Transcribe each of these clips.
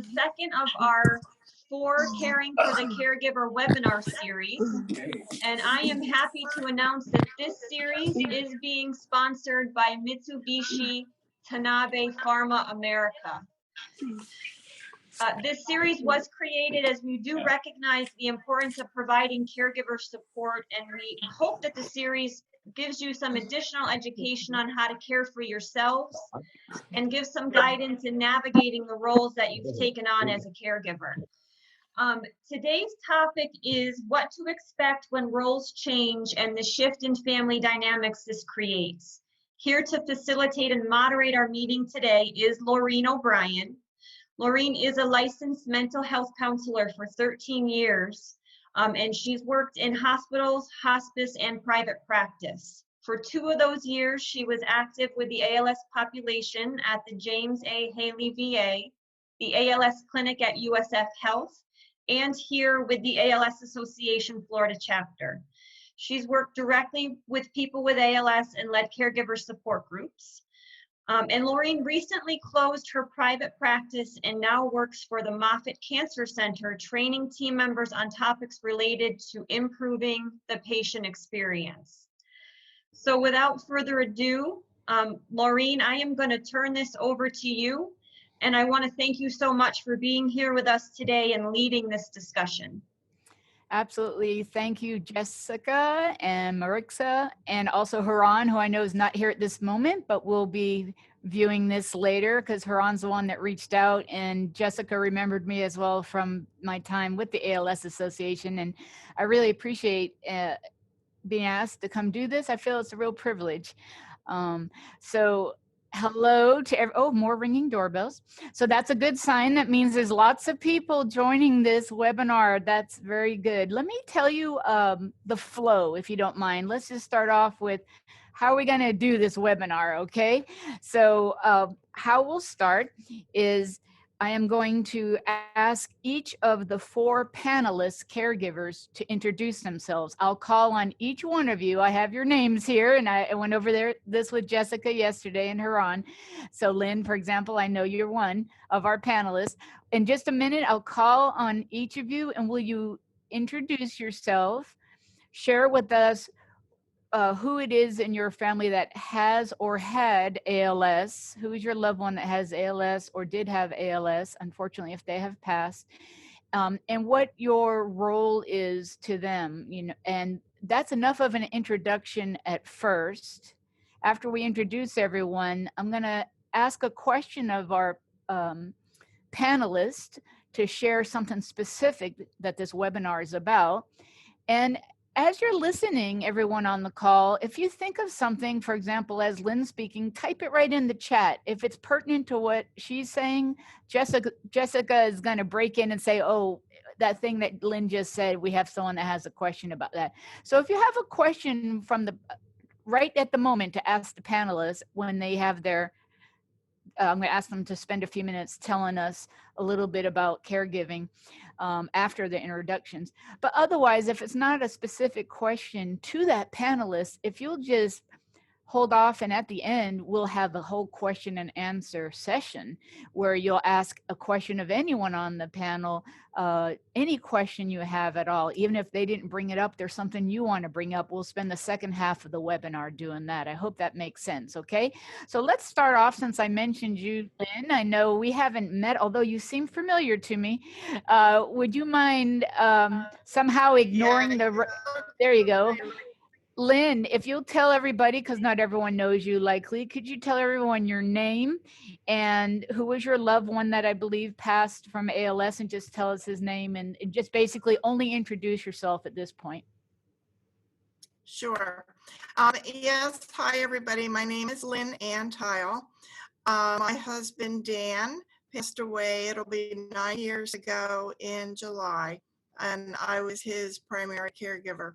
the second of our 4 Caring for the Caregiver webinar series. And I am happy to announce that this series is being sponsored by Mitsubishi Tanabe Pharma America. This series was created as we do recognize the importance of providing caregiver support, and we hope that the series gives you some additional education on how to care for yourselves and give some guidance in navigating the roles that you've taken on as a caregiver. Today's topic is what to expect when roles change and the shift in family dynamics this creates. Here to facilitate and moderate our meeting today is Laureen O'Brien. Laureen is a licensed mental health counselor for 13 years, and she's worked in hospitals, hospice, and private practice. For 2 of those years, she was active with the ALS population at the James A. Haley VA, the ALS clinic at USF Health, and here with the ALS Association Florida chapter. She's worked directly with people with ALS and led caregiver support groups. And Laureen recently closed her private practice and now works for the Moffitt Cancer Center, training team members on topics related to improving the patient experience. So without further ado, Laureen, I am going to turn this over to you. And I want to thank you so much for being here with us today and leading this discussion. Absolutely. Thank you, Jessica and Marixa, and also Haran, who I know is not here at this moment, but will be viewing this later because Haran's the one that reached out, and Jessica remembered me as well from my time with the ALS Association. And I really appreciate being asked to come do this. I feel it's a real privilege. Hello to oh, more ringing doorbells. So that's a good sign. That means there's lots of people joining this webinar. That's very good. Let me tell you the flow, if you don't mind. Let's just start off with how are we going to do this webinar, okay? So how we'll start is I am going to ask each of the 4 panelists, caregivers, to introduce themselves. I'll call on each one of you. I have your names here, and I went over this with Jessica yesterday and Haran. So Lynn, for example, I know you're one of our panelists. In just a minute, I'll call on each of you, and will you introduce yourself, share with us who it is in your family that has or had ALS, who is your loved one that has ALS or did have ALS, unfortunately, if they have passed, and what your role is to them, you know, and that's enough of an introduction at first. After we introduce everyone, I'm going to ask a question of our panelists to share something specific that this webinar is about. And as you're listening, everyone on the call, if you think of something, for example, as Lynn's speaking, type it right in the chat. If it's pertinent to what she's saying, Jessica is going to break in and say, oh, that thing that Lynn just said, we have someone that has a question about that. So if you have a question from the right at the moment to ask the panelists when they have their, I'm going to ask them to spend a few minutes telling us a little bit about caregiving after the introductions. But otherwise, if it's not a specific question to that panelist, if you'll just hold off, and at the end, we'll have a whole question and answer session where you'll ask a question of anyone on the panel, any question you have at all, even if they didn't bring it up, there's something you want to bring up. We'll spend the second half of the webinar doing that. I hope that makes sense, okay? So let's start off, since I mentioned you, Lynn. I know we haven't met, although you seem familiar to me. Would you mind somehow ignoring there you go. Lynn, if you'll tell everybody, because not everyone knows you likely, could you tell everyone your name and who was your loved one that I believe passed from ALS, and just tell us his name and just basically only introduce yourself at this point. Sure. Yes, hi everybody. My name is Lynn Untitled. My husband Dan passed away. It'll be 9 years ago in July, and I was his primary caregiver.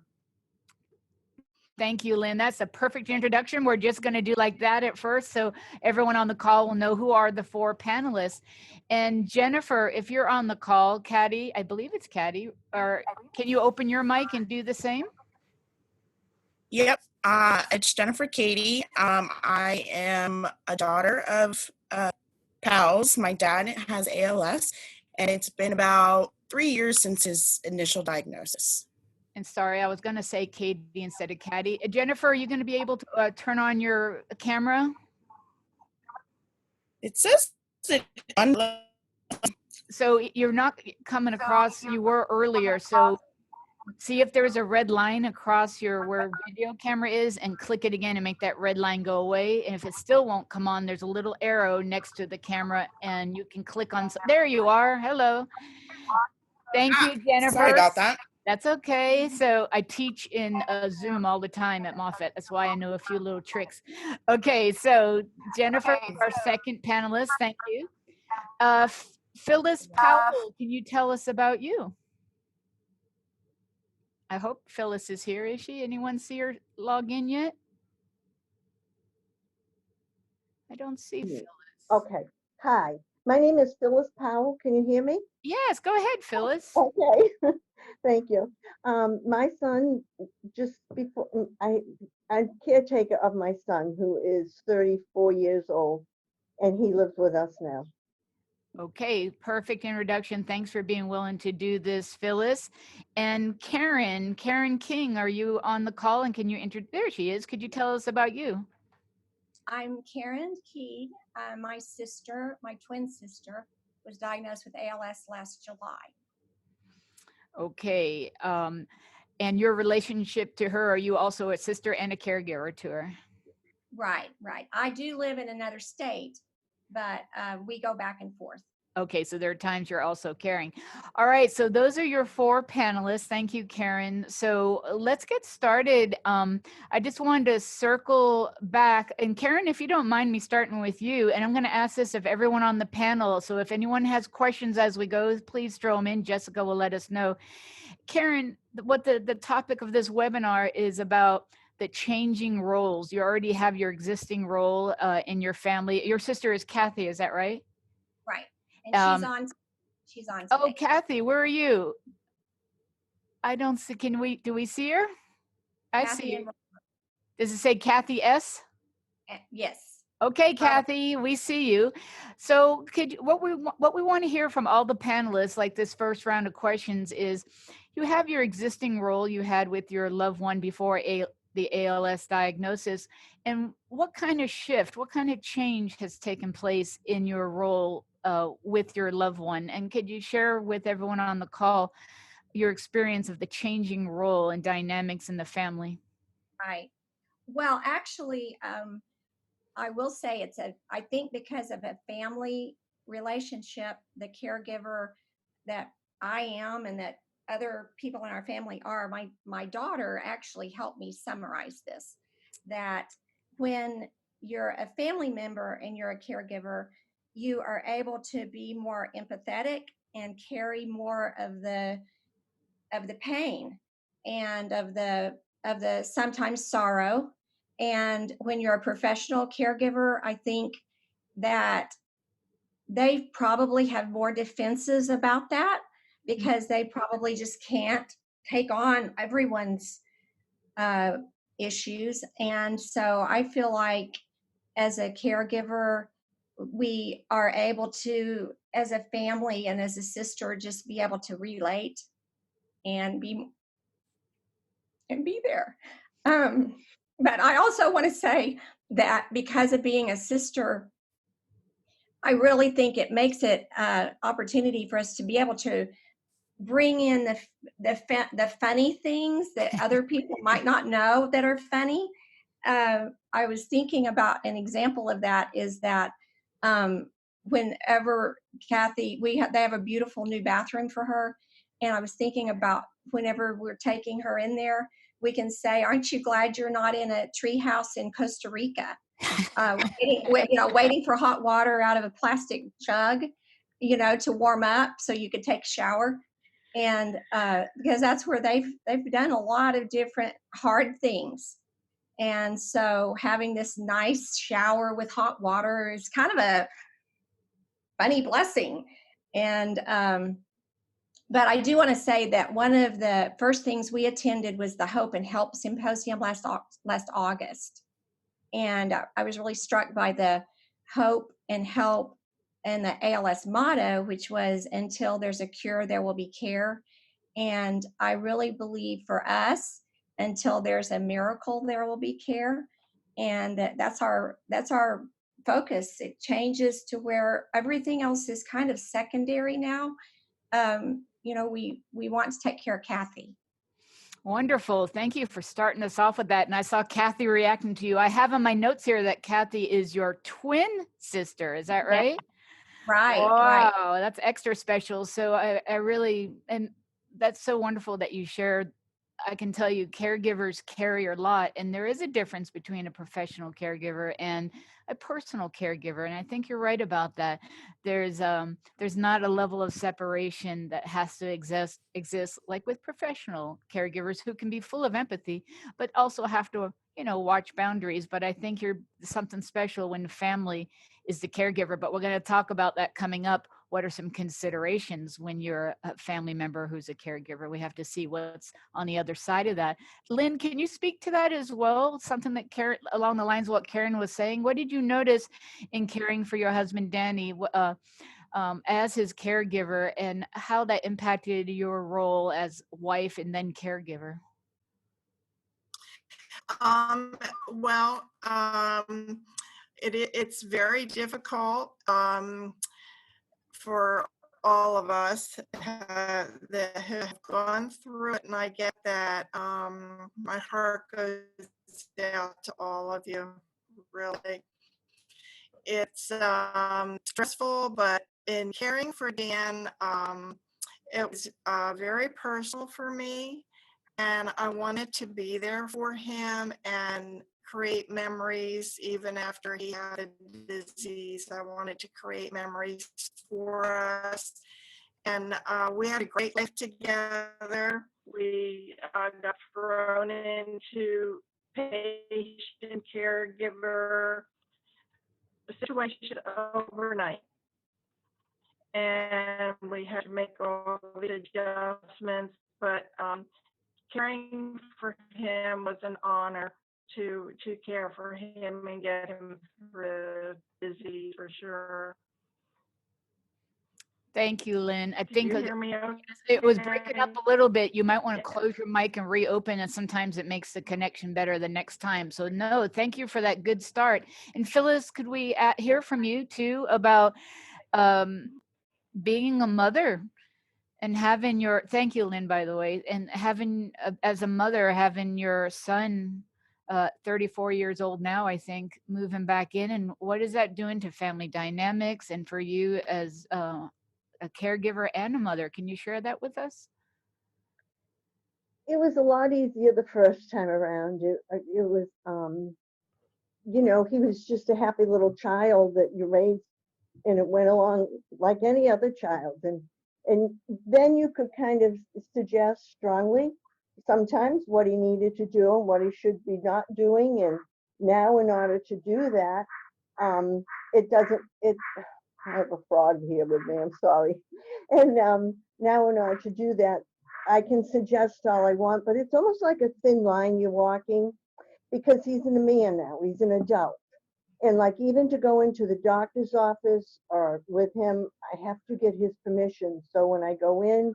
Thank you, Lynn. That's a perfect introduction. We're just going to do like that at first, so everyone on the call will know who are the 4 panelists. And Jennifer, if you're on the call, Caddy, I believe it's Caddy, or can you open your mic and do the same? Yep, it's Jennifer Katie. I am a daughter of Powell's. My dad has ALS, and it's been about 3 years since his initial diagnosis. And sorry, I was going to say Katie instead of Caddy. Jennifer, are you going to be able to turn on your camera? It says that So you're not coming across, you were earlier. So see if there's a red line across your where video camera is and click it again and make that red line go away. And if it still won't come on, there's a little arrow next to the camera and you can click on, there you are. Hello. Thank you, Jennifer. Sorry about that. That's okay. So I teach in Zoom all the time at Moffitt. That's why I know a few little tricks. Okay, so Jennifer, our second panelist, thank you. Phyllis Powell, can you tell us about you? I hope Phyllis is here. Is she? Anyone see her log in yet? I don't see Phyllis. Okay. Hi, my name is Phyllis Powell. Can you hear me? Yes, go ahead, Phyllis. Okay. Thank you. My son, just before, I'm caretaker of my son who is 34 years old and he lives with us now. Okay, perfect introduction. Thanks for being willing to do this, Phyllis. And Karen King, are you on the call and can you there she is. Could you tell us about you? I'm Karen Keed. My sister, my twin sister, was diagnosed with ALS last July. Okay, and your relationship to her, are you also a sister and a caregiver to her? Right. I do live in another state, but we go back and forth. Okay, so there are times you're also caring. All right, so those are your four panelists. Thank you, Karen. So let's get started. I just wanted to circle back. And Karen, if you don't mind me starting with you, and I'm going to ask this of everyone on the panel. So if anyone has questions as we go, please throw them in. Jessica will let us know. Karen, what the topic of this webinar is about the changing roles. You already have your existing role in your family. Your sister is Kathy, is that right? Right. And she's on today. Oh, Kathy, where are you? I don't see, do we see her? I Kathy see and you. Does it say Kathy S? Yes. Okay, Kathy, we see you. So what we want to hear from all the panelists, like this first round of questions, is you have your existing role you had with your loved one before the ALS diagnosis, and what kind of shift, what kind of change has taken place in your role with your loved one? And could you share with everyone on the call your experience of the changing role and dynamics in the family? Right. Well, actually, I will say I think because of a family relationship, the caregiver that I am and that other people in our family are, my daughter actually helped me summarize this, that when you're a family member and you're a caregiver, you are able to be more empathetic and carry more of the pain and of the sometimes sorrow. And when you're a professional caregiver, I think that they probably have more defenses about that because they probably just can't take on everyone's issues. And so I feel like as a caregiver, we are able to, as a family and as a sister, just be able to relate and be there. But I also want to say that because of being a sister, I really think it makes it an opportunity for us to be able to bring in the funny things that other people might not know that are funny. I was thinking about an example of that is that whenever Kathy, they have a beautiful new bathroom for her, and I was thinking about whenever we're taking her in there, we can say, "Aren't you glad you're not in a treehouse in Costa Rica, waiting for hot water out of a plastic jug, to warm up so you could take a shower?" And because that's where they've done a lot of different hard things. And so having this nice shower with hot water is kind of a funny blessing. And but I do want to say that one of the first things we attended was the Hope and Help Symposium last August. And I was really struck by the hope and help and the ALS motto, which was until there's a cure, there will be care. And I really believe for us, until there's a miracle, there will be care. And that's our focus. It changes to where everything else is kind of secondary now. We want to take care of Kathy. Wonderful. Thank you for starting us off with that. And I saw Kathy reacting to you. I have on my notes here that Kathy is your twin sister. Is that right? Right. Wow, that's extra special. So I really, and that's so wonderful that you shared. I can tell you caregivers carry a lot, and there is a difference between a professional caregiver and a personal caregiver. And I think you're right about that. There's not a level of separation that has to exist like with professional caregivers who can be full of empathy, but also have to, watch boundaries. But I think you're something special when family is the caregiver, but we're going to talk about that coming up. What are some considerations when you're a family member who's a caregiver? We have to see what's on the other side of that. Lynn, can you speak to that as well? Something that along the lines of what Karen was saying. What did you notice in caring for your husband, Danny, as his caregiver, and how that impacted your role as wife and then caregiver? Well, it's very difficult for all of us that have gone through it, and I get that. My heart goes out to all of you, really. It's stressful, but in caring for Dan, it was very personal for me. And I wanted to be there for him and create memories even after he had a disease. I wanted to create memories for us. And we had a great life together. We got thrown into patient caregiver situation overnight. And we had to make all the adjustments, but caring for him was an honor to care for him and get him through disease for sure. Thank you, Lynn. I Did think you hear me okay? it was breaking up a little bit. You might want to close your mic and reopen, and sometimes it makes the connection better the next time. So no, thank you for that good start. And Phyllis, could we hear from you too about being a mother and having your, thank you, Lynn, by the way, and having, as a mother, having your son, 34 years old now, I think, moving back in, and what is that doing to family dynamics and for you as a caregiver and a mother? Can you share that with us? It was a lot easier the first time around. It was, he was just a happy little child that you raised, and it went along like any other child. And then you could kind of suggest strongly sometimes what he needed to do and what he should be not doing. And now in order to do that, I have a frog here with me, I'm sorry. And now in order to do that, I can suggest all I want, but it's almost like a thin line you're walking, because he's a man now, he's an adult. And like even to go into the doctor's office or with him, I have to get his permission. So when I go in,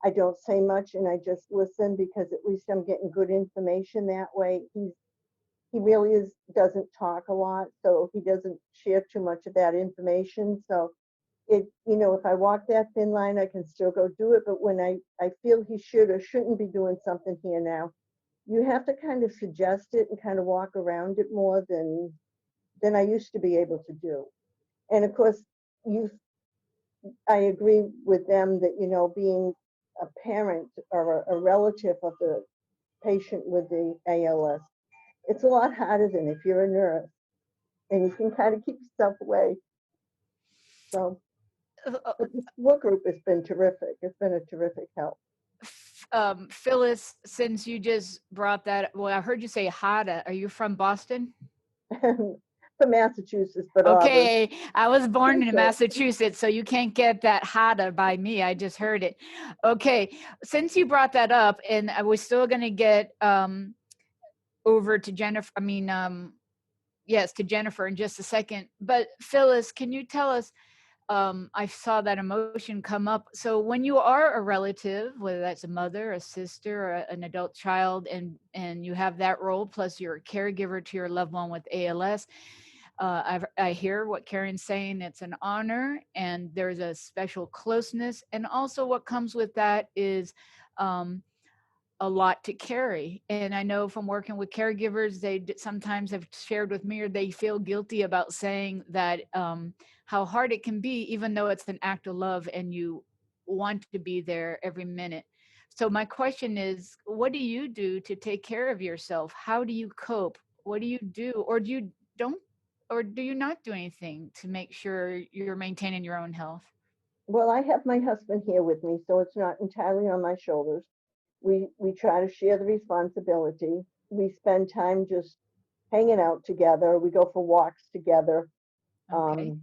I don't say much and I just listen, because at least I'm getting good information that way. He really doesn't talk a lot, so he doesn't share too much of that information. So if I walk that thin line, I can still go do it. But when I feel he should or shouldn't be doing something here now, you have to kind of suggest it and kind of walk around it more than I used to be able to do. And of course, I agree with them that, being a parent or a relative of the patient with the ALS, it's a lot harder than if you're a nurse and you can kind of keep yourself away. So, but this work group has been terrific. It's been a terrific help. Phyllis, since you just brought that, well, I heard you say Hada. Are you from Boston? From Massachusetts, but okay, Auburn. I was born in Massachusetts, so you can't get that Hada by me. I just heard it. Okay, since you brought that up, and I was still going to get over to Jennifer. Yes, to Jennifer in just a second. But Phyllis, can you tell us I saw that emotion come up. So when you are a relative, whether that's a mother, a sister, or an adult child, and you have that role, plus you're a caregiver to your loved one with ALS, I hear what Karen's saying. It's an honor, and there's a special closeness. And also what comes with that is a lot to carry. And I know from working with caregivers, they sometimes have shared with me, or they feel guilty about saying that how hard it can be, even though it's an act of love and you want to be there every minute. So my question is, what do you do to take care of yourself? How do you cope? What do you do? Or do you don't, or do you not do anything to make sure you're maintaining your own health? Well, I have my husband here with me, so it's not entirely on my shoulders. We try to share the responsibility. We spend time just hanging out together. We go for walks together. Okay.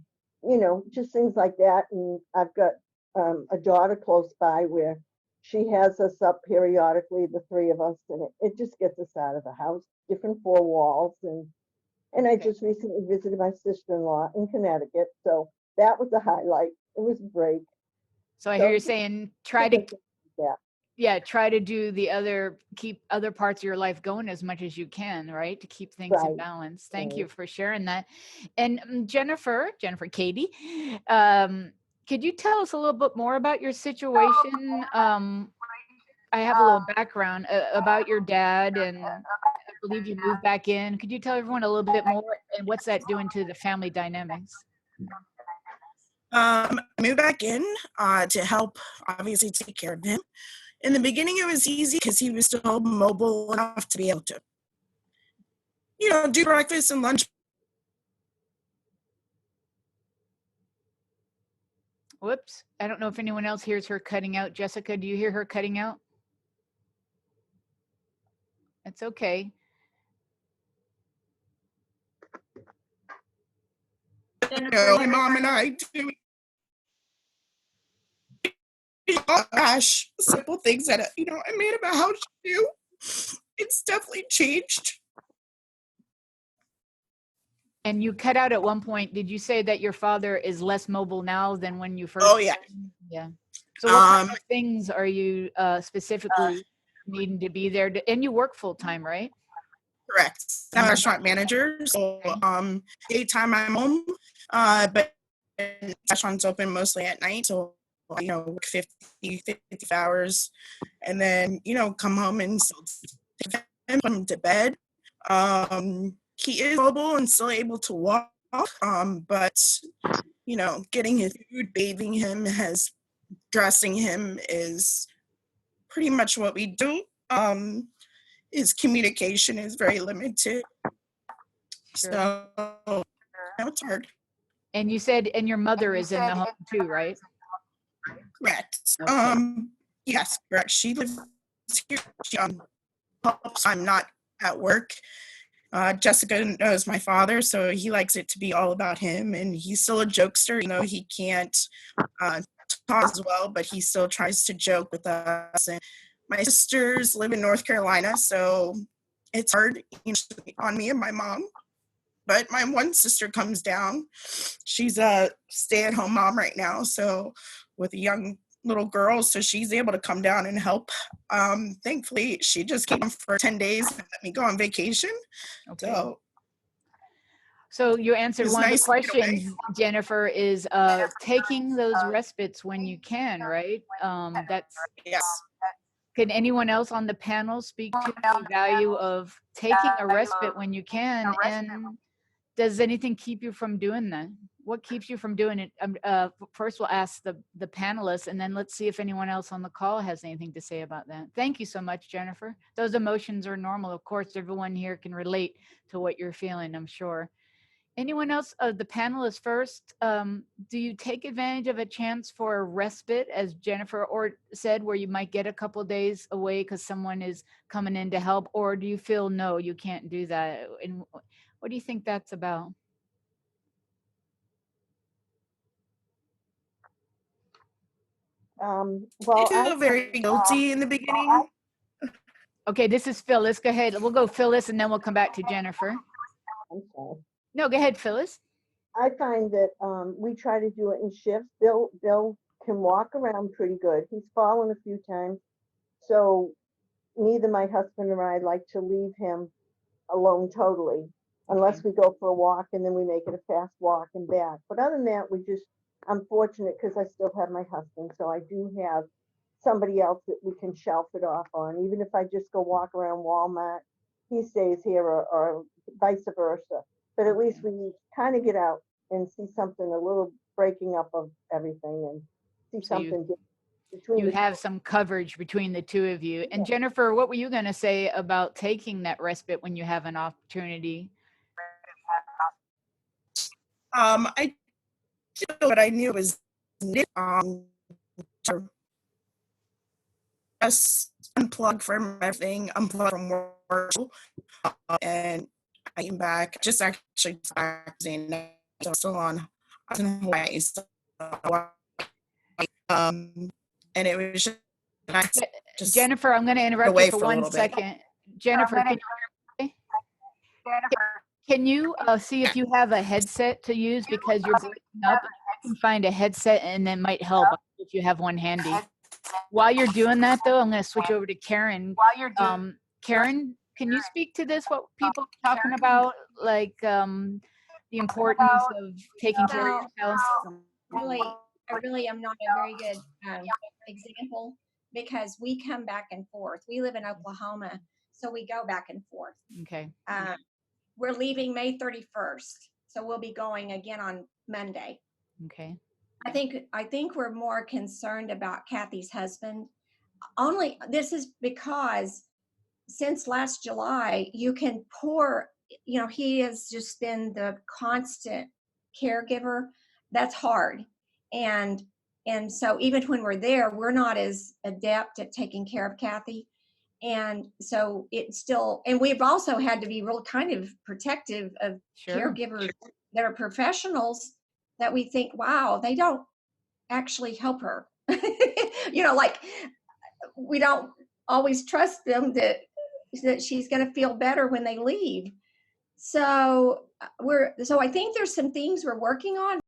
Just things like that. And I've got a daughter close by where she has us up periodically, the three of us, and it just gets us out of the house, different four walls. And I Okay. just recently visited my sister-in-law in Connecticut, so that was a highlight. It was great. So I So hear you just saying try to, different things like that. yeah, try to do keep other parts of your life going as much as you can, right? To keep things in Right, balance. Thank right. you for sharing that. And Jennifer Katie, could you tell us a little bit more about your situation? I have a little background about your dad, and I believe you moved back in. Could you tell everyone a little bit more, and what's that doing to the family dynamics? I moved back in to help, obviously, take care of him. In the beginning, it was easy because he was still mobile enough to be able to, do breakfast and lunch. Whoops. I don't know if anyone else hears her cutting out. Jessica, do you hear her cutting out? It's okay. Jennifer, My mom and I do. Oh gosh, simple things that I made him a house do. It's definitely changed. And you cut out at one point. Did you say that your father is less mobile now than when you first? Oh yeah. Yeah. So what kind of things are you specifically needing to be there? And you work full time, right? Correct. I'm a restaurant manager, so daytime I'm home, but restaurants open mostly at night, so work 50 hours, and then come home and put him to bed. He is mobile and still able to walk, but getting his food, bathing him, dressing him is pretty much what we do. His communication is very limited. Sure. So it's hard. And you said, and your mother is in the home too, right? Correct. Okay. Yes, correct. She lives here. She helps. I'm not at work. Jessica knows my father, so he likes it to be all about him, and he's still a jokester. He can't talk as well, but he still tries to joke with us. And my sisters live in North Carolina, so it's hard on me and my mom. But my one sister comes down. She's a stay-at-home mom right now, so with a young little girl, so she's able to come down and help. Thankfully, she just came for 10 days and let me go on vacation. Okay. So you answered one of the questions, Jennifer, is taking those respites when you can, right? Yes. Can anyone else on the panel speak to the value of taking a respite when you can? And does anything keep you from doing that? What keeps you from doing it? First, we'll ask the panelists, and then let's see if anyone else on the call has anything to say about that. Thank you so much, Jennifer. Those emotions are normal. Of course, everyone here can relate to what you're feeling, I'm sure. Anyone else, the panelists first, do you take advantage of a chance for a respite, as Jennifer said, where you might get a couple days away because someone is coming in to help, or do you feel, no, you can't do that? And what do you think that's about? Well, I feel very guilty in the beginning. Okay, this is Phyllis. Go ahead. We'll go Phyllis, and then we'll come back to Jennifer. I'm sorry. No, go ahead, Phyllis. I find that we try to do it in shifts. Bill can walk around pretty good. He's fallen a few times, so neither my husband or I like to leave him alone totally, unless Okay. we go for a walk and then we make it a fast walk and back. But other than that, I'm fortunate because I still have my husband, so I do have somebody else that we can shelf it off on. Even if I just go walk around Walmart, he stays here, or vice versa. But at least we kind of get out and see something, a little breaking up of everything, and see So something between you the have some coverage between the two of you. And Jennifer, what were you going to say about taking that respite when you have an opportunity? I did what I knew was needed, to just unplug from everything, unplug from work, and I came back. Just actually back still on. I was in Hawaii, so, and it was just Jennifer, I'm going to interrupt you away for for a 1 little bit. second. Jennifer, can you see if you have a headset to use, because you're breaking up? You can find a headset and that might help if you have one handy. While you're doing that, though, I'm going to switch over to Karen. Karen, can you speak to this? What people are talking about, like the importance of taking care of yourself? I really am not a very good example, because we come back and forth. We live in Oklahoma, so we go back and forth. Okay. We're leaving May 31st, so we'll be going again on Monday. Okay. I think we're more concerned about Kathy's husband. This is because since last July, you can pour, he has just been the constant caregiver. That's hard. And so even when we're there, we're not as adept at taking care of Kathy. And so it's still, and we've also had to be real kind of protective of caregivers that are professionals, that we think, wow, they don't actually help her. Like, we don't always trust them that she's going to feel better when they leave. So I think there's some things we're working on.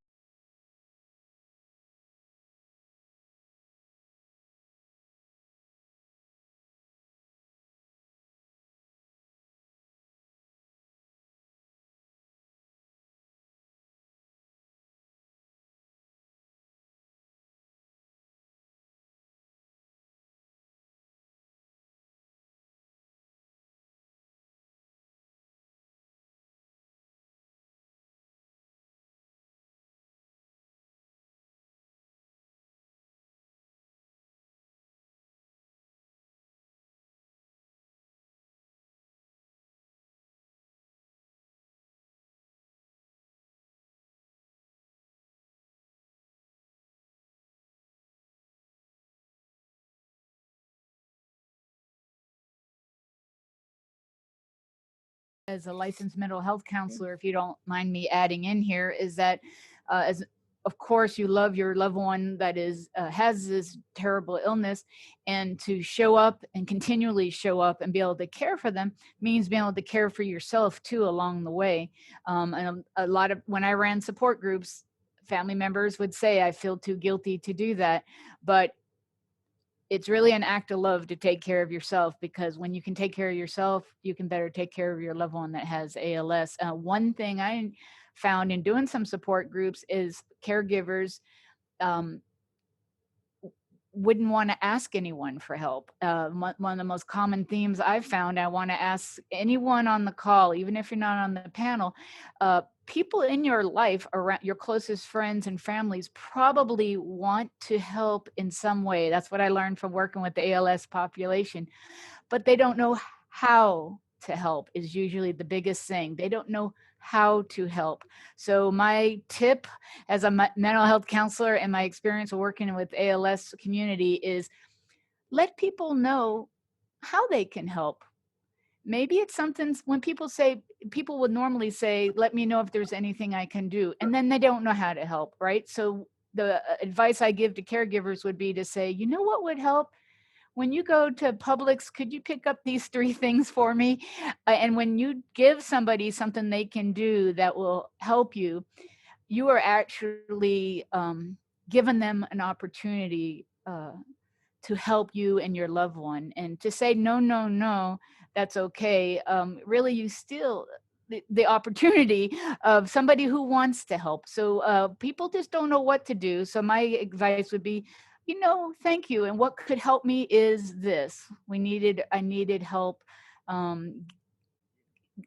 As a licensed mental health counselor, if you don't mind me adding in here, is that as of course you love your loved one that is has this terrible illness, and to show up and continually show up and be able to care for them means being able to care for yourself too along the way. And a lot of, when I ran support groups, family members would say, I feel too guilty to do that, but it's really an act of love to take care of yourself, because when you can take care of yourself, you can better take care of your loved one that has ALS. One thing I found in doing some support groups is caregivers wouldn't want to ask anyone for help. One of the most common themes I've found, I want to ask anyone on the call, even if you're not on the panel, people in your life, around your closest friends and families, probably want to help in some way. That's what I learned from working with the ALS population, but they don't know how to help is usually the biggest thing. They don't know how to help. So my tip as a mental health counselor and my experience of working with ALS community is let people know how they can help. Maybe it's something, when people would normally say, let me know if there's anything I can do. And then they don't know how to help, right? So the advice I give to caregivers would be to say, you know what would help? When you go to Publix, could you pick up these 3 things for me? And when you give somebody something they can do that will help you, you are actually giving them an opportunity to help you and your loved one. And to say no, no, no, that's okay. Really, you still the opportunity of somebody who wants to help. So people just don't know what to do. So my advice would be, thank you. And what could help me is this. I needed help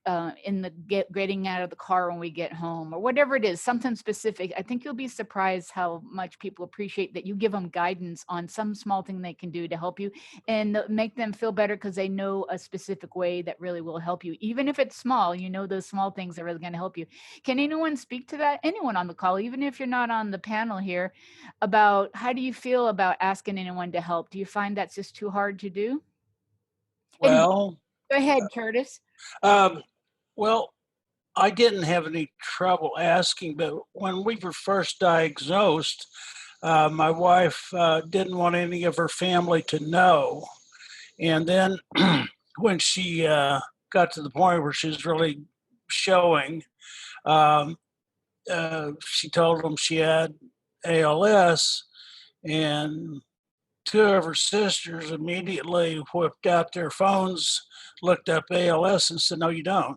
in the getting out of the car when we get home, or whatever it is, something specific. I think you'll be surprised how much people appreciate that you give them guidance on some small thing they can do to help you and make them feel better, because they know a specific way that really will help you. Even if it's small, those small things are really going to help you. Can anyone speak to that? Anyone on the call, even if you're not on the panel here, about how do you feel about asking anyone to help? Do you find that's just too hard to do? Anybody? Well, Go ahead, Curtis. well, I didn't have any trouble asking, but when we were first diagnosed, my wife didn't want any of her family to know. And then when she got to the point where she was really showing, she told them she had ALS, and two of her sisters immediately whipped out their phones, looked up ALS, and said, "No, you don't,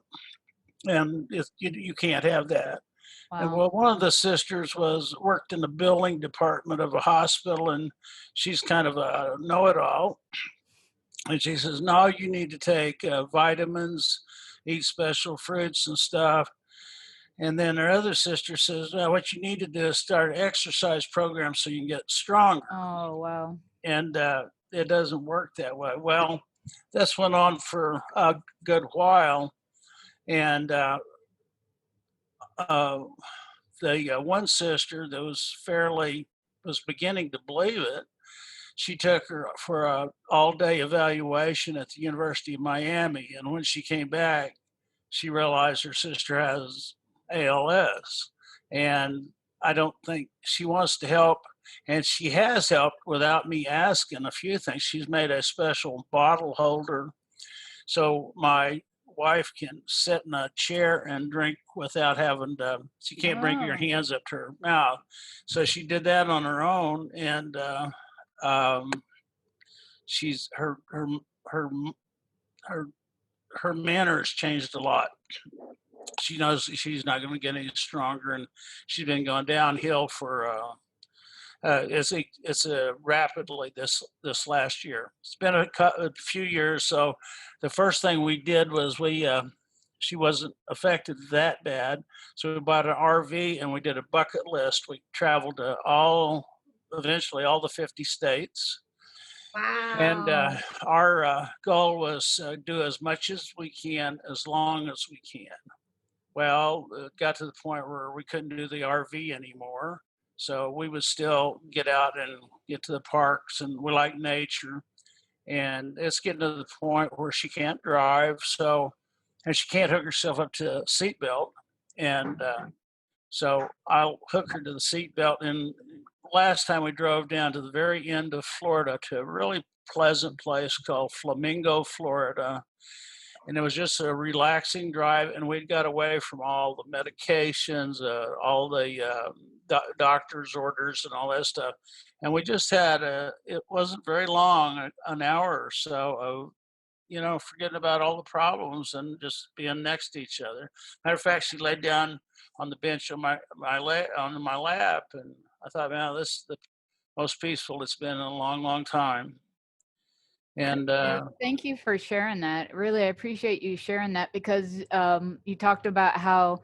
and you can't have that." And Wow. well, one of the sisters worked in the billing department of a hospital, and she's kind of a know-it-all. And she says, "No, you need to take vitamins, eat special fruits and stuff." And then her other sister says, "Well, what you need to do is start an exercise program so you can get stronger." Oh, wow. And it doesn't work that way. Well, this went on for a good while. And the one sister that was beginning to believe it, she took her for a all-day evaluation at the University of Miami. And when she came back, she realized her sister has ALS. And I don't think she wants to help. And she has helped without me asking a few things. She's made a special bottle holder so my wife can sit in a chair and drink without having to, she can't bring your Oh. hands up to her mouth. So she did that on her own. And um, she's her manner has changed a lot. She knows she's not going to get any stronger, and she's been going downhill for it's rapidly this last year. It's been a few years. So the first thing we did was she wasn't affected that bad, so we bought an RV and we did a bucket list. We traveled to eventually all the 50 states. And Wow. our goal was do as much as we can, as long as we can. Well, it got to the point where we couldn't do the RV anymore. So we would still get out and get to the parks, and we like nature. And it's getting to the point where she can't drive. And she can't hook herself up to a seatbelt. And so I'll hook her to the seatbelt. And last time we drove down to the very end of Florida to a really pleasant place called Flamingo, Florida. And it was just a relaxing drive, and we got away from all the medications, all the doctor's orders and all that stuff. And we just had it wasn't very long, an hour or so of, forgetting about all the problems and just being next to each other. Matter of fact, she laid down on the bench on on my lap, and I thought, man, this is the most peaceful it's been in a long, long time. And Thank you for sharing that. Really, I appreciate you sharing that, because you talked about how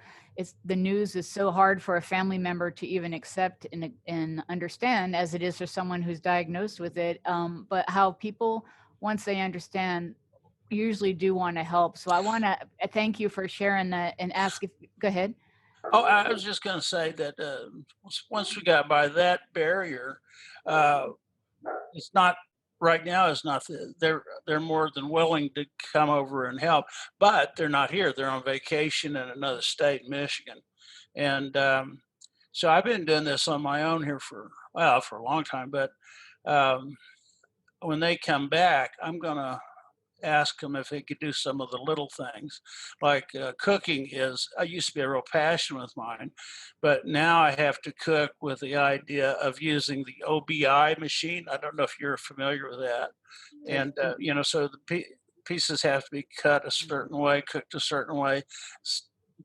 the news is so hard for a family member to even accept and understand, as it is for someone who's diagnosed with it. But how people, once they understand, usually do want to help. So I want to thank you for sharing that and ask if, go ahead. Oh, I was just going to say that once we got by that barrier, it's not right now. It's not. They're more than willing to come over and help, but they're not here. They're on vacation in another state, Michigan, and so I've been doing this on my own here for a long time. But when they come back, I'm gonna ask them if they could do some of the little things. Like cooking I used to be a real passion with mine, but now I have to cook with the idea of using the OBI machine. I don't know if you're familiar with that. And, so the pieces have to be cut a certain way, cooked a certain way,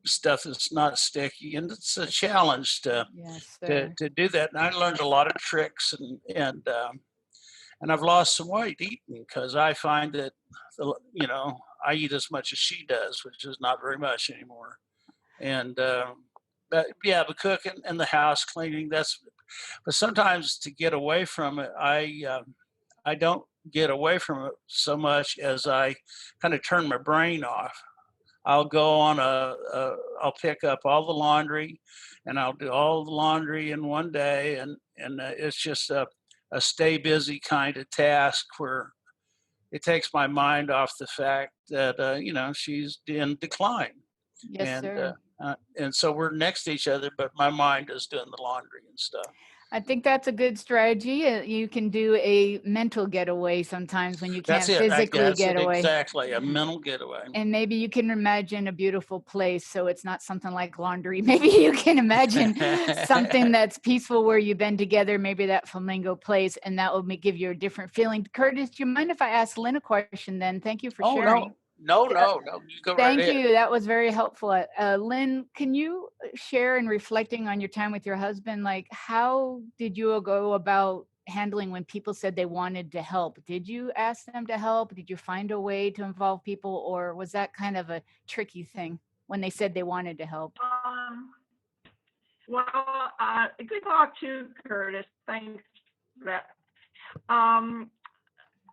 stuff that's not sticky. And it's a challenge to Yes, sir. do that. And I learned a lot of tricks and I've lost some weight eating because I find that, I eat as much as she does, which is not very much anymore. And, but yeah, the cooking and the house cleaning, but sometimes to get away from it, I don't get away from it so much as I kind of turn my brain off. I'll go on I'll pick up all the laundry and I'll do all the laundry in one day. And it's just a stay busy kind of task where it takes my mind off the fact that, she's in decline. Yes, sir. And so we're next to each other, but my mind is doing the laundry and stuff. I think that's a good strategy. You can do a mental getaway sometimes when you can't That's it. physically get away. Exactly, a mental getaway. And maybe you can imagine a beautiful place, so it's not something like laundry. Maybe you can imagine something that's peaceful where you've been together, maybe that flamingo place, and that will give you a different feeling. Curtis, do you mind if I ask Lynn a question then? Thank you for sharing. No. You go right Thank ahead. you. That was very helpful. Lynn, can you share in reflecting on your time with your husband, like how did you go about handling when people said they wanted to help? Did you ask them to help? Did you find a way to involve people, or was that kind of a tricky thing when they said they wanted to help? Well, good talk to Curtis. Thanks for that.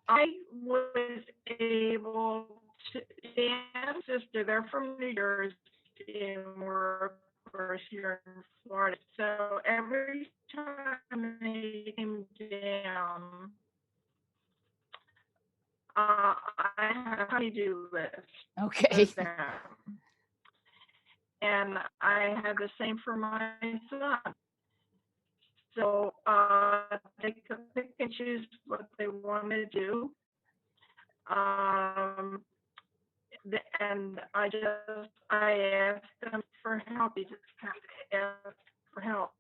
I was able to, Dan's sister, they're from New Jersey, and we're, of course, here in Florida. So every time they came down, I had a honey-do list. Okay. With them. And I had the same for my son. So they could pick and choose what they wanted to do. And I asked them for help. You just have to ask for help.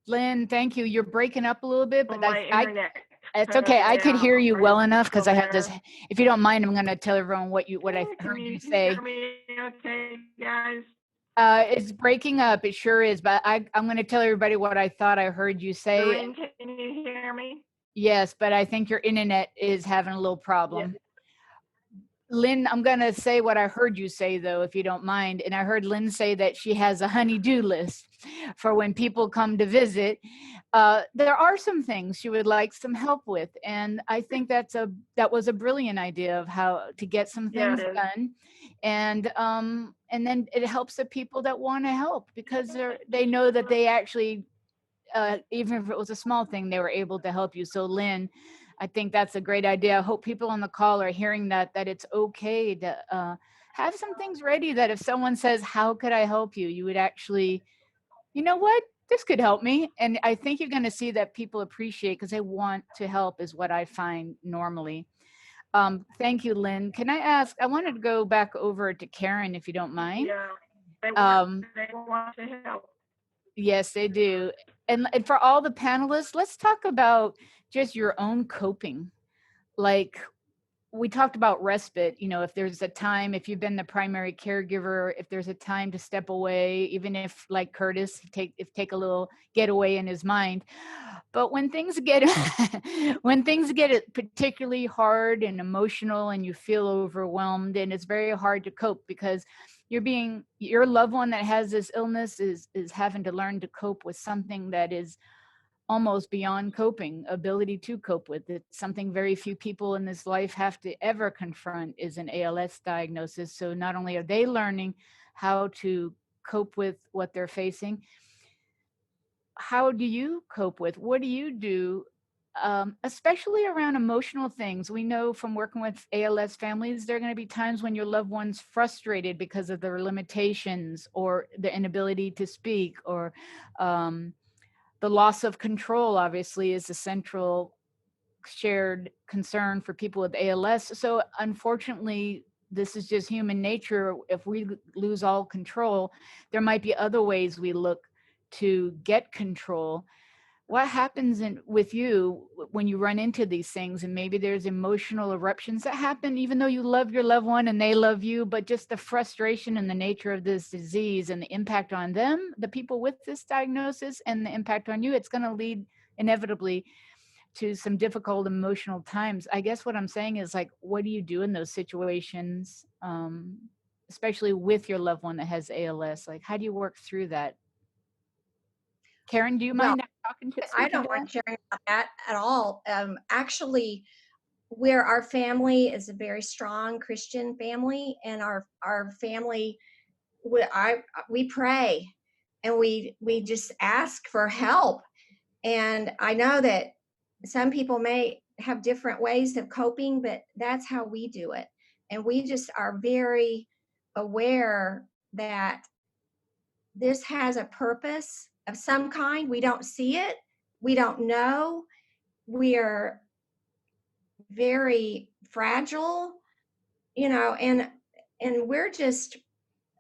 Lynn, thank you. You're breaking up a little bit, but My internet. it's okay. I could hear you well enough because I have there. this. If you don't mind, I'm going to tell everyone what I heard you say. Hear me okay, guys? It's breaking up. It sure is. But I'm going to tell everybody what I thought I heard you say. Doreen, can you hear me? Yes, but I think your internet is having a little problem. Yeah. Lynn, I'm going to say what I heard you say, though, if you don't mind. And I heard Lynn say that she has a honey-do list for when people come to visit. There are some things she would like some help with. And I think that was a brilliant idea of how to get some things done. And then it helps the people that want to help because they know that they actually, even if it was a small thing, they were able to help you. So Lynn, I think that's a great idea. I hope people on the call are hearing that it's okay to have some things ready that if someone says, how could I help you? You would actually, you know what, this could help me. And I think you're going to see that people appreciate because they want to help is what I find normally. Thank you, Lynn. Can I ask, I wanted to go back over to Karen, if you don't mind. Yeah, they want to help. Yes, they do. And for all the panelists, let's talk about just your own coping. Like we talked about respite, if there's a time, if you've been the primary caregiver, if there's a time to step away, even if like Curtis, take a little getaway in his mind. But when things get particularly hard and emotional and you feel overwhelmed and it's very hard to cope because your loved one that has this illness is having to learn to cope with something that is almost beyond ability to cope with. It's something very few people in this life have to ever confront is an ALS diagnosis. So not only are they learning how to cope with what they're facing, how do you cope with, what do you do, especially around emotional things? We know from working with ALS families, there are going to be times when your loved one's frustrated because of their limitations or the inability to speak or the loss of control obviously is the central shared concern for people with ALS. So unfortunately, this is just human nature. If we lose all control, there might be other ways we look to get control. What happens with you when you run into these things, and maybe there's emotional eruptions that happen even though you love your loved one and they love you, but just the frustration and the nature of this disease and the impact on them, the people with this diagnosis, and the impact on you, it's going to lead inevitably to some difficult emotional times. I guess what I'm saying is, like, what do you do in those situations, especially with your loved one that has ALS? Like, how do you work through that? Karen, do you mind talking to? I don't mind sharing about that at all. Actually, where our family is a very strong Christian family, and our family, we pray, and we just ask for help. And I know that some people may have different ways of coping, but that's how we do it. And we just are very aware that this has a purpose of some kind. We don't see it. We don't know. We are very fragile, and we're just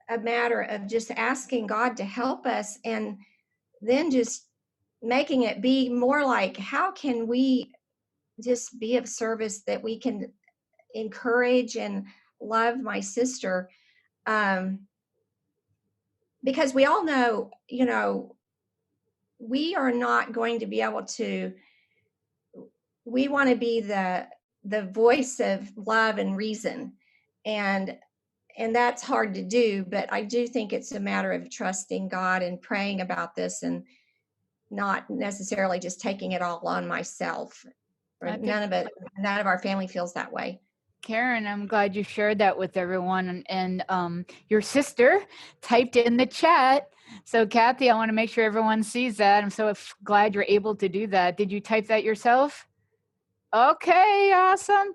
a matter of just asking God to help us, and then just making it be more like, how can we just be of service, that we can encourage and love my sister, because we all know, we are not going to be able to. We want to be the voice of love and reason, and that's hard to do, but I do think it's a matter of trusting God and praying about this, and not necessarily just taking it all on myself. None of our family feels that way. Karen, I'm glad you shared that with everyone. And your sister typed in the chat. So Kathy, I want to make sure everyone sees that. I'm so glad you're able to do that. Did you type that yourself? Okay, awesome.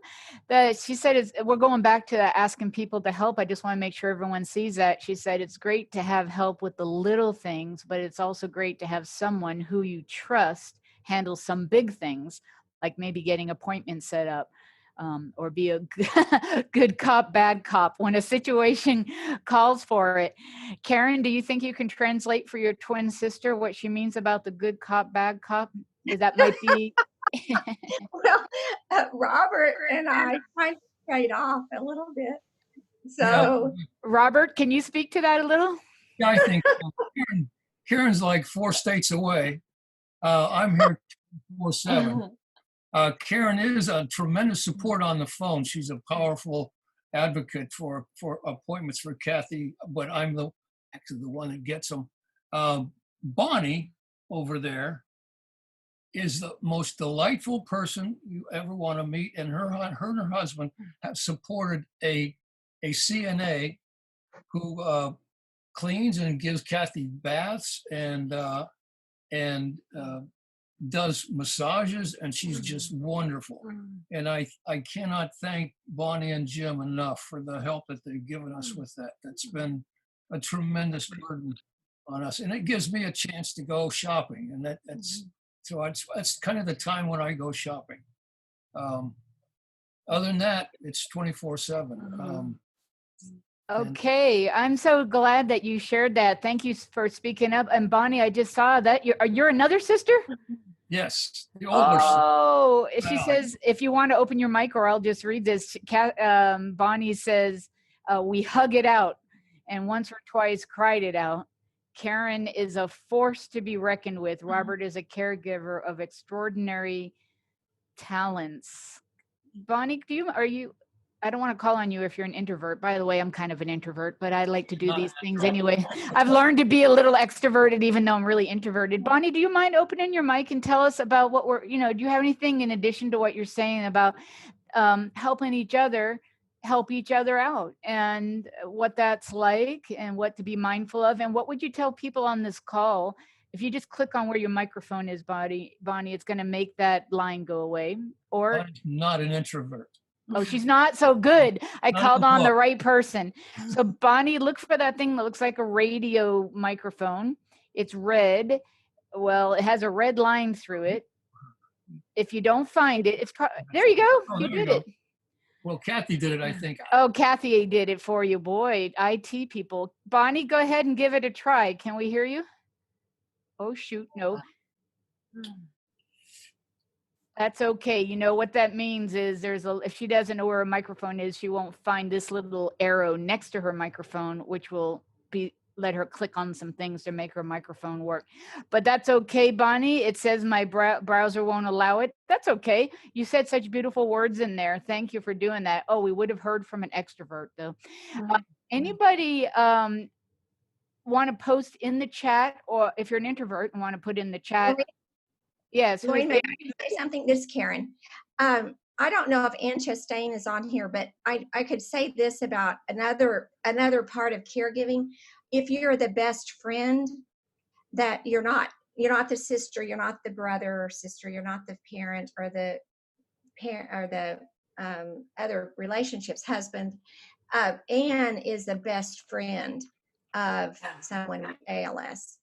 She said, we're going back to asking people to help. I just want to make sure everyone sees that. She said, it's great to have help with the little things, but it's also great to have someone who you trust handle some big things, like maybe getting appointments set up, or be a good cop, bad cop when a situation calls for it. Karen, do you think you can translate for your twin sister what she means about the good cop, bad cop? That might be... Well, Robert and I kind of trade off a little bit. So, yeah. Robert, can you speak to that a little? Yeah, I think Karen's like 4 states away. I'm here 24/7. Karen is a tremendous support on the phone. She's a powerful advocate for appointments for Kathy, but I'm actually the one that gets them. Bonnie over there is the most delightful person you ever want to meet, and her and her husband have supported a CNA who cleans and gives Kathy baths and does massages, and she's just wonderful. And I cannot thank Bonnie and Jim enough for the help that they've given us with that. That's been a tremendous burden on us, and it gives me a chance to go shopping, and that's so it's kind of the time when I go shopping. Other than that, it's 24/7. Okay, I'm so glad that you shared that. Thank you for speaking up. And Bonnie, I just saw that you're another sister? Yes, the older sister. Oh, she says, if you want to open your mic, or I'll just read this. Bonnie says, we hug it out, and once or twice cried it out. Karen is a force to be reckoned with. Robert is a caregiver of extraordinary talents. Bonnie, I don't want to call on you if you're an introvert. By the way, I'm kind of an introvert, but I like to do these things anyway. I've learned to be a little extroverted, even though I'm really introverted. Bonnie, do you mind opening your mic and tell us about what do you have anything in addition to what you're saying about helping each other, help each other out, and what that's like, and what to be mindful of? And what would you tell people on this call? If you just click on where your microphone is, Bonnie, it's going to make that line go away. Or I'm not an introvert. Oh, she's not? So good. I called on the right person. So Bonnie, look for that thing that looks like a radio microphone. It's red. Well, it has a red line through it. If you don't find it, there you go. Oh, You there you did go. it. Well, Kathy did it, I think. Oh, Kathy did it for you. Boy, IT people. Bonnie, go ahead and give it a try. Can we hear you? Oh, shoot. No. That's okay. You know what that means is if she doesn't know where a microphone is, she won't find this little arrow next to her microphone, which will let her click on some things to make her microphone work. But that's okay, Bonnie. It says my browser won't allow it. That's okay. You said such beautiful words in there. Thank you for doing that. Oh, we would have heard from an extrovert though. Anybody want to post in the chat, or if you're an introvert and want to put in the chat? Yes. Lorraine, may I say something? This is Karen. I don't know if Ann Chastain is on here, but I could say this about another part of caregiving. If you're the best friend, that you're not the sister, you're not the brother or sister, you're not the parent or the parent or the other relationships, husband. Ann is the best friend of someone with ALS.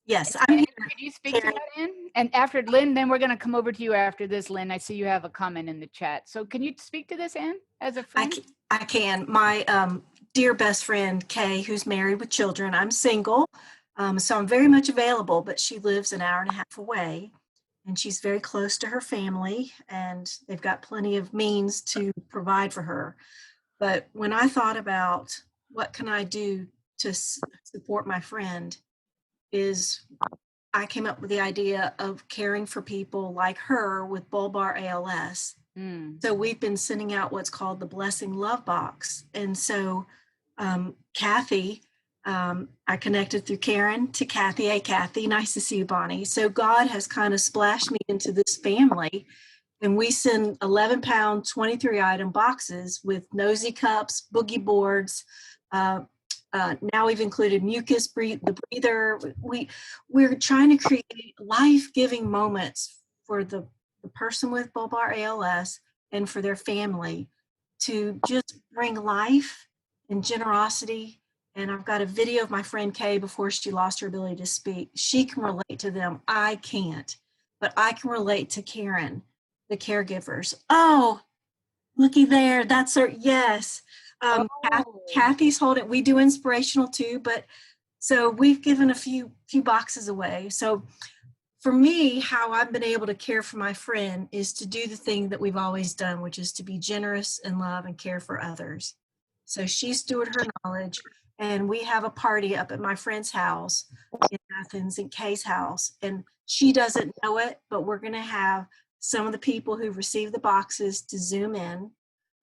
Yes, Could you speak to that, Ann? And after Lynn, then we're going to come over to you after this, Lynn. I see you have a comment in the chat. So can you speak to this, Ann, as a friend? I can. My dear best friend, Kay, who's married with children, I'm single, so I'm very much available, but she lives an hour and a half away, and she's very close to her family, and they've got plenty of means to provide for her. But when I thought about what can I do to support my friend, I came up with the idea of caring for people like her with bulbar ALS. So we've been sending out what's called the Blessing Love Box. And so Kathy, I connected through Karen to Kathy. Hey, Kathy, nice to see you, Bonnie. So God has kind of splashed me into this family, and we send 11-pound, 23-item boxes with nosy cups, boogie boards. Now we've included mucus, the breather. We're trying to create life-giving moments for the person with bulbar ALS and for their family to just bring life and generosity. And I've got a video of my friend Kay before she lost her ability to speak. She can relate to them. I can't, but I can relate to Karen, the caregivers. Oh, looky there. That's her. Yes. Kathy's holding. We do inspirational too, but so we've given a few boxes away. So for me, how I've been able to care for my friend is to do the thing that we've always done, which is to be generous and love and care for others. So she stewarded her knowledge, and we have a party up at my friend's house in Athens, in Kay's house, and she doesn't know it, but we're going to have some of the people who receive the boxes to Zoom in.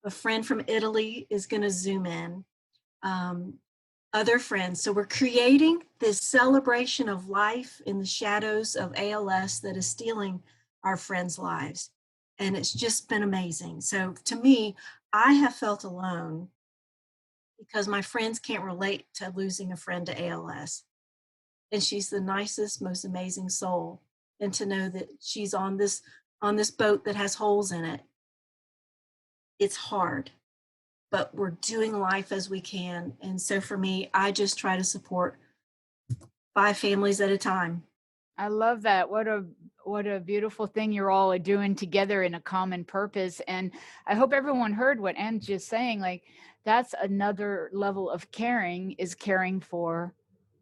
A friend from Italy is going to Zoom in. Other friends. So we're creating this celebration of life in the shadows of ALS that is stealing our friends' lives. And it's just been amazing. So to me, I have felt alone because my friends can't relate to losing a friend to ALS. And she's the nicest, most amazing soul. And to know that she's on this boat that has holes in it, it's hard. But we're doing life as we can. And so for me, I just try to support 5 families at a time. I love that. What a beautiful thing you're all doing together in a common purpose. And I hope everyone heard what Ann's just saying. Like, that's another level of caring, is caring for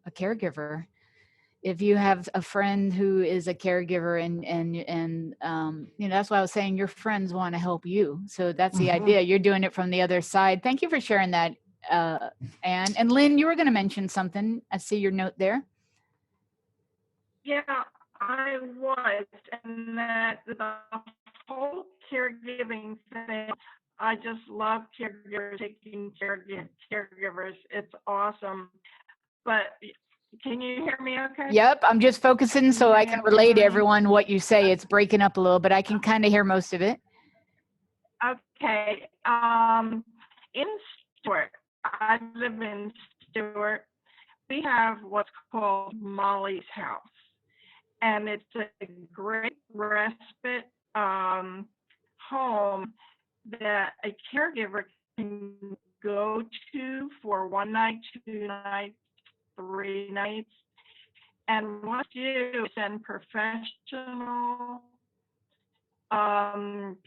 a caregiver. If you have a friend who is a caregiver and you know, that's why I was saying your friends want to help you. So that's the idea. You're doing it from the other side. Thank you for sharing that, Ann. And Lynn, you were going to mention something. I see your note there. Yeah, I was, and that the whole caregiving thing, I just love caregivers, taking care of caregivers. It's awesome. But can you hear me okay? Yep, I'm just focusing so I can relay to everyone what you say. It's breaking up a little, but I can kind of hear most of it. Okay. In Stewart, I live in Stewart. We have what's called Molly's House, and it's a great respite home that a caregiver can go to for 1 night, 2 nights, 3 nights. And what you do is send professional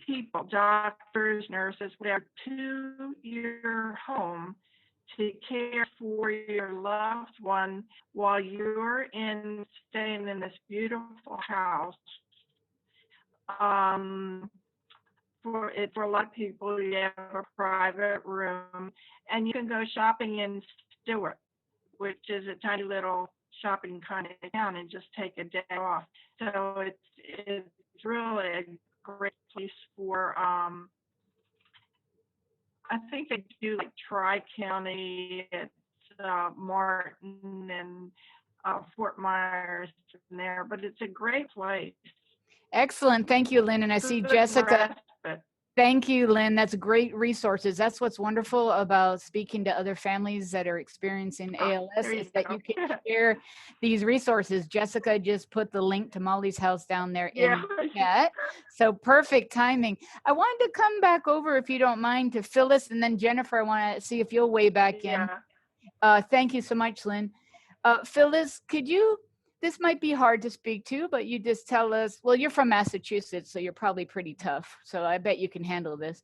people, doctors, nurses, whatever, to your home to care for your loved one while you're staying in this beautiful house. For a lot of people, you have a private room, and you can go shopping in Stewart, which is a tiny little shopping kind of town, and just take a day off. So it's really a great place for I think they do like Tri-County, it's Martin and Fort Myers in there, but it's a great place. Excellent. Thank you, Lynn. And I see Good Jessica. respite. Thank you, Lynn. That's great resources. That's what's wonderful about speaking to other families that are experiencing ALS There you is that go. you can share these resources. Jessica just put the link to Molly's house down there in Yeah. the chat. So perfect timing. I wanted to come back over, if you don't mind, to Phyllis, and then Jennifer, I want to see if you'll weigh back in. Yeah. Thank you so much, Lynn. Phyllis, could you, this might be hard to speak to, but you just tell us, well, you're from Massachusetts, so you're probably pretty tough. So I bet you can handle this.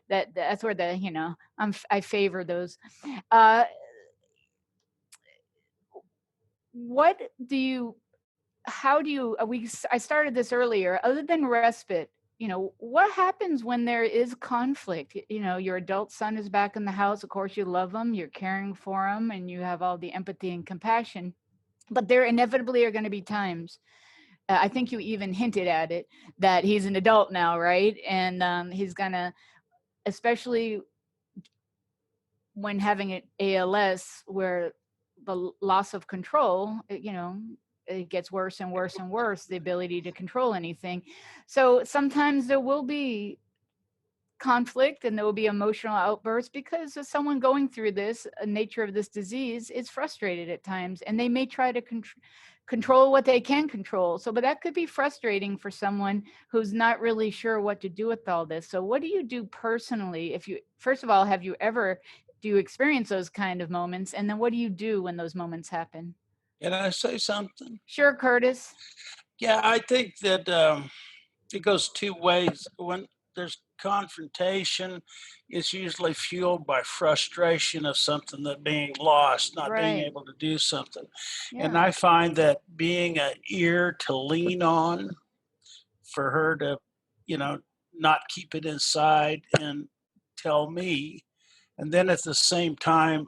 That's where the, you know, I favor those. What do you, how do you, I started this earlier, other than respite, you know, what happens when there is conflict? You know, your adult son is back in the house. Of course, you love him, you're caring for him, and you have all the empathy and compassion. But there inevitably are going to be times, I think you even hinted at it, that he's an adult now, right? And he's going to, especially when having an ALS, where the loss of control, you know, it gets worse and worse and worse, the ability to control anything. So sometimes there will be conflict and there will be emotional outbursts because of someone going through this, nature of this disease is frustrated at times, and they may try to control what they can control. So, but that could be frustrating for someone who's not really sure what to do with all this. So what do you do personally? If you, first of all, do you experience those kind of moments? And then what do you do when those moments happen? Can I say something? Sure, Curtis. Yeah, I think that it goes two ways. When there's confrontation, it's usually fueled by frustration of something that being lost, not being Right. able to do something. And Yeah. I find that being an ear to lean on for her to, you know, not keep it inside and tell me. And then at the same time,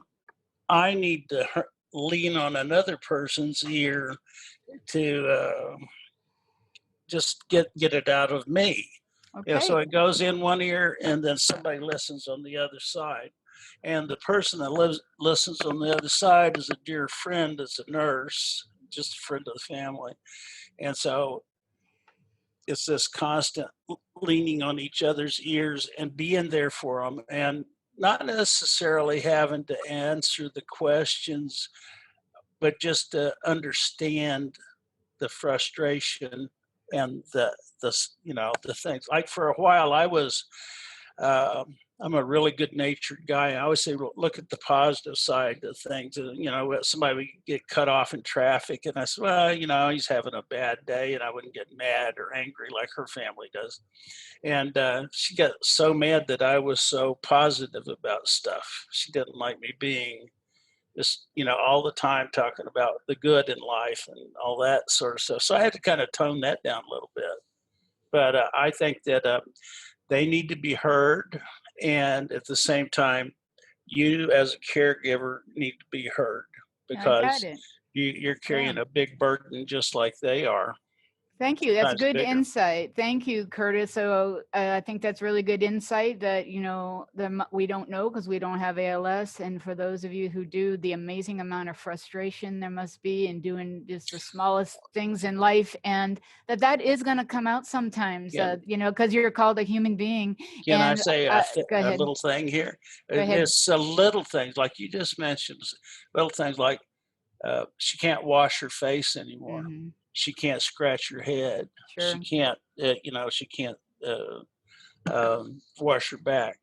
I need to lean on another person's ear to just get it out of me. Okay. Yeah, so it goes in one ear and then somebody listens on the other side. And the person that listens on the other side is a dear friend, is a nurse, just a friend of the family. And so it's this constant leaning on each other's ears and being there for them, and not necessarily having to answer the questions, but just to understand the frustration and the you know, the things. Like for a while I was I'm a really good natured guy. I always say, look at the positive side of things. You know, somebody would get cut off in traffic, and I said, well, you know, he's having a bad day, and I wouldn't get mad or angry like her family does. And she got so mad that I was so positive about stuff. She didn't like me being just, you know, all the time talking about the good in life and all that sort of stuff. So I had to kind of tone that down a little bit. But I think that they need to be heard. And at the same time, you as a caregiver need to be heard, I got because it. you're carrying Yeah. a big burden just like they are. Thank you. That's Sometimes good bigger. insight. Thank you, Curtis. So I think that's really good insight that, you know, we don't know because we don't have ALS. And for those of you who do, the amazing amount of frustration there must be in doing just the smallest things in life, and that is going to come out sometimes, Yeah. you know, because you're called a human being. Can I And say go a ahead. little thing here? Go ahead. It's little things like you just mentioned, little things like she can't wash her face anymore. Mhm. She can't scratch her head. Sure. She can't, you know, she can't wash her back.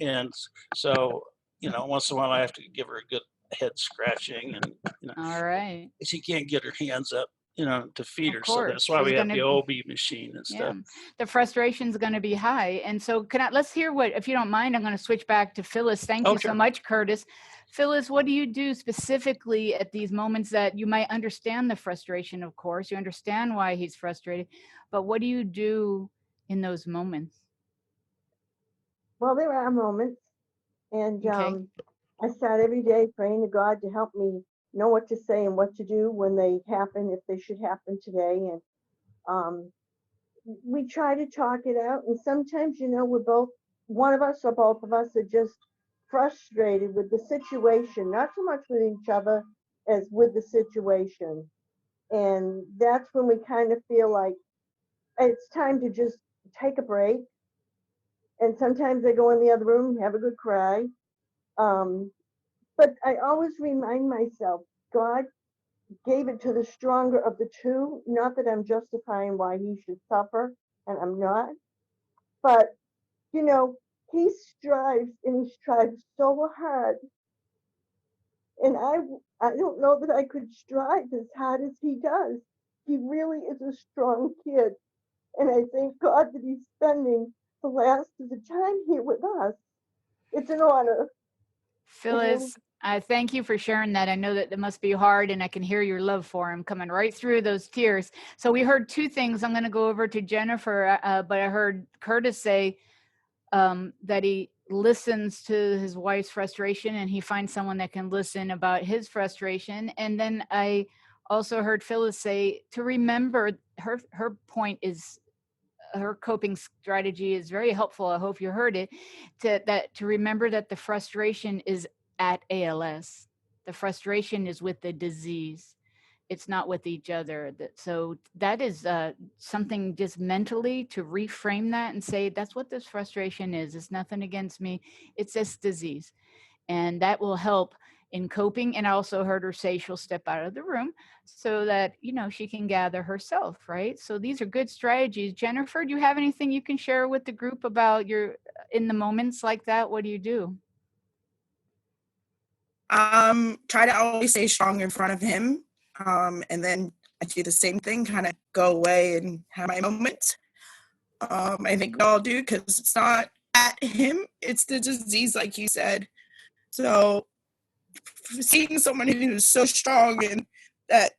And so, you know, once in a while I have to give her a good head scratching, and, you know, All right. she can't get her hands up to feed her. Of So that's course, why there's we have gonna the OB machine and yeah, stuff. the frustration's going to be high. And so let's hear what, if you don't mind, I'm going to switch back to Phyllis. Thank Oh, you so sure. much, Curtis. Phyllis, what do you do specifically at these moments that you might understand the frustration? Of course, you understand why he's frustrated, but what do you do in those moments? Well, there are moments, and Okay. I start every day praying to God to help me know what to say and what to do when they happen, if they should happen today. And um, we try to talk it out. And sometimes, we're both, one of us or both of us are just frustrated with the situation, not so much with each other as with the situation. And that's when we kind of feel like it's time to just take a break. And sometimes I go in the other room, have a good cry. But I always remind myself, God gave it to the stronger of the two. Not that I'm justifying why he should suffer, and I'm not. But, he strives and he strives so hard. And I don't know that I could strive as hard as he does. He really is a strong kid. And I thank God that he's spending the last of the time here with us. It's an honor. Phyllis, I thank you for sharing that. I know that it must be hard, and I can hear your love for him coming right through those tears. So we heard two things. I'm going to go over to Jennifer, but I heard Curtis say that he listens to his wife's frustration and he finds someone that can listen about his frustration. And then I also heard Phyllis say to remember her point is, her coping strategy is very helpful. I hope you heard it, to remember that the frustration is at ALS. The frustration is with the disease. It's not with each other. So that is something just mentally to reframe that and say, that's what this frustration is. It's nothing against me. It's this disease. And that will help in coping. And I also heard her say she'll step out of the room so that, she can gather herself, right? So these are good strategies. Jennifer, do you have anything you can share with the group about in the moments like that? What do you do? Try to always stay strong in front of him. And then I do the same thing, kind of go away and have my moments. I think we all do, because it's not at him, it's the disease, like you said. So seeing someone who's so strong and that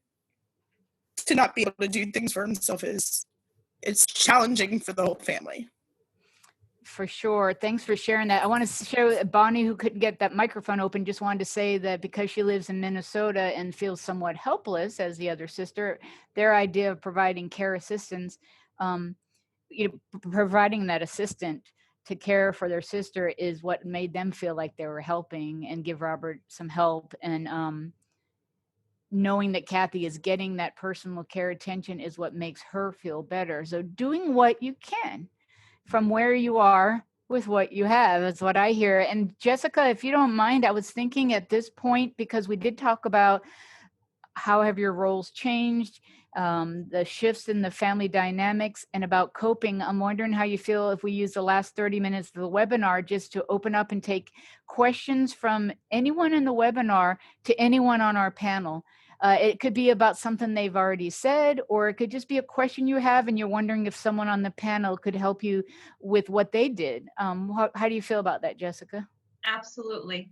to not be able to do things for himself it's challenging for the whole family. For sure. Thanks for sharing that. I want to share Bonnie, who couldn't get that microphone open, just wanted to say that because she lives in Minnesota and feels somewhat helpless as the other sister, their idea of providing care assistance, providing that assistant to care for their sister is what made them feel like they were helping and give Robert some help. And knowing that Kathy is getting that personal care attention is what makes her feel better. So doing what you can from where you are with what you have is what I hear. And Jessica, if you don't mind, I was thinking at this point, because we did talk about how have your roles changed, the shifts in the family dynamics, and about coping. I'm wondering how you feel if we use the last 30 minutes of the webinar just to open up and take questions from anyone in the webinar to anyone on our panel. It could be about something they've already said, or it could just be a question you have and you're wondering if someone on the panel could help you with what they did. How do you feel about that, Jessica? Absolutely.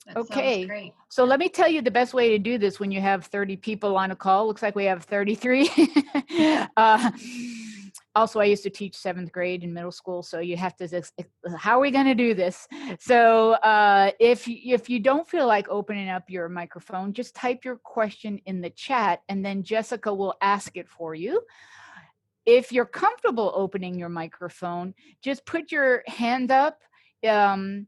That Okay, sounds great. so let me tell you the best way to do this when you have 30 people on a call. Looks like we have 33. Also, I used to teach 7th grade in middle school, so you have to, how are we going to do this? So if you don't feel like opening up your microphone, just type your question in the chat and then Jessica will ask it for you. If you're comfortable opening your microphone, just put your hand up. And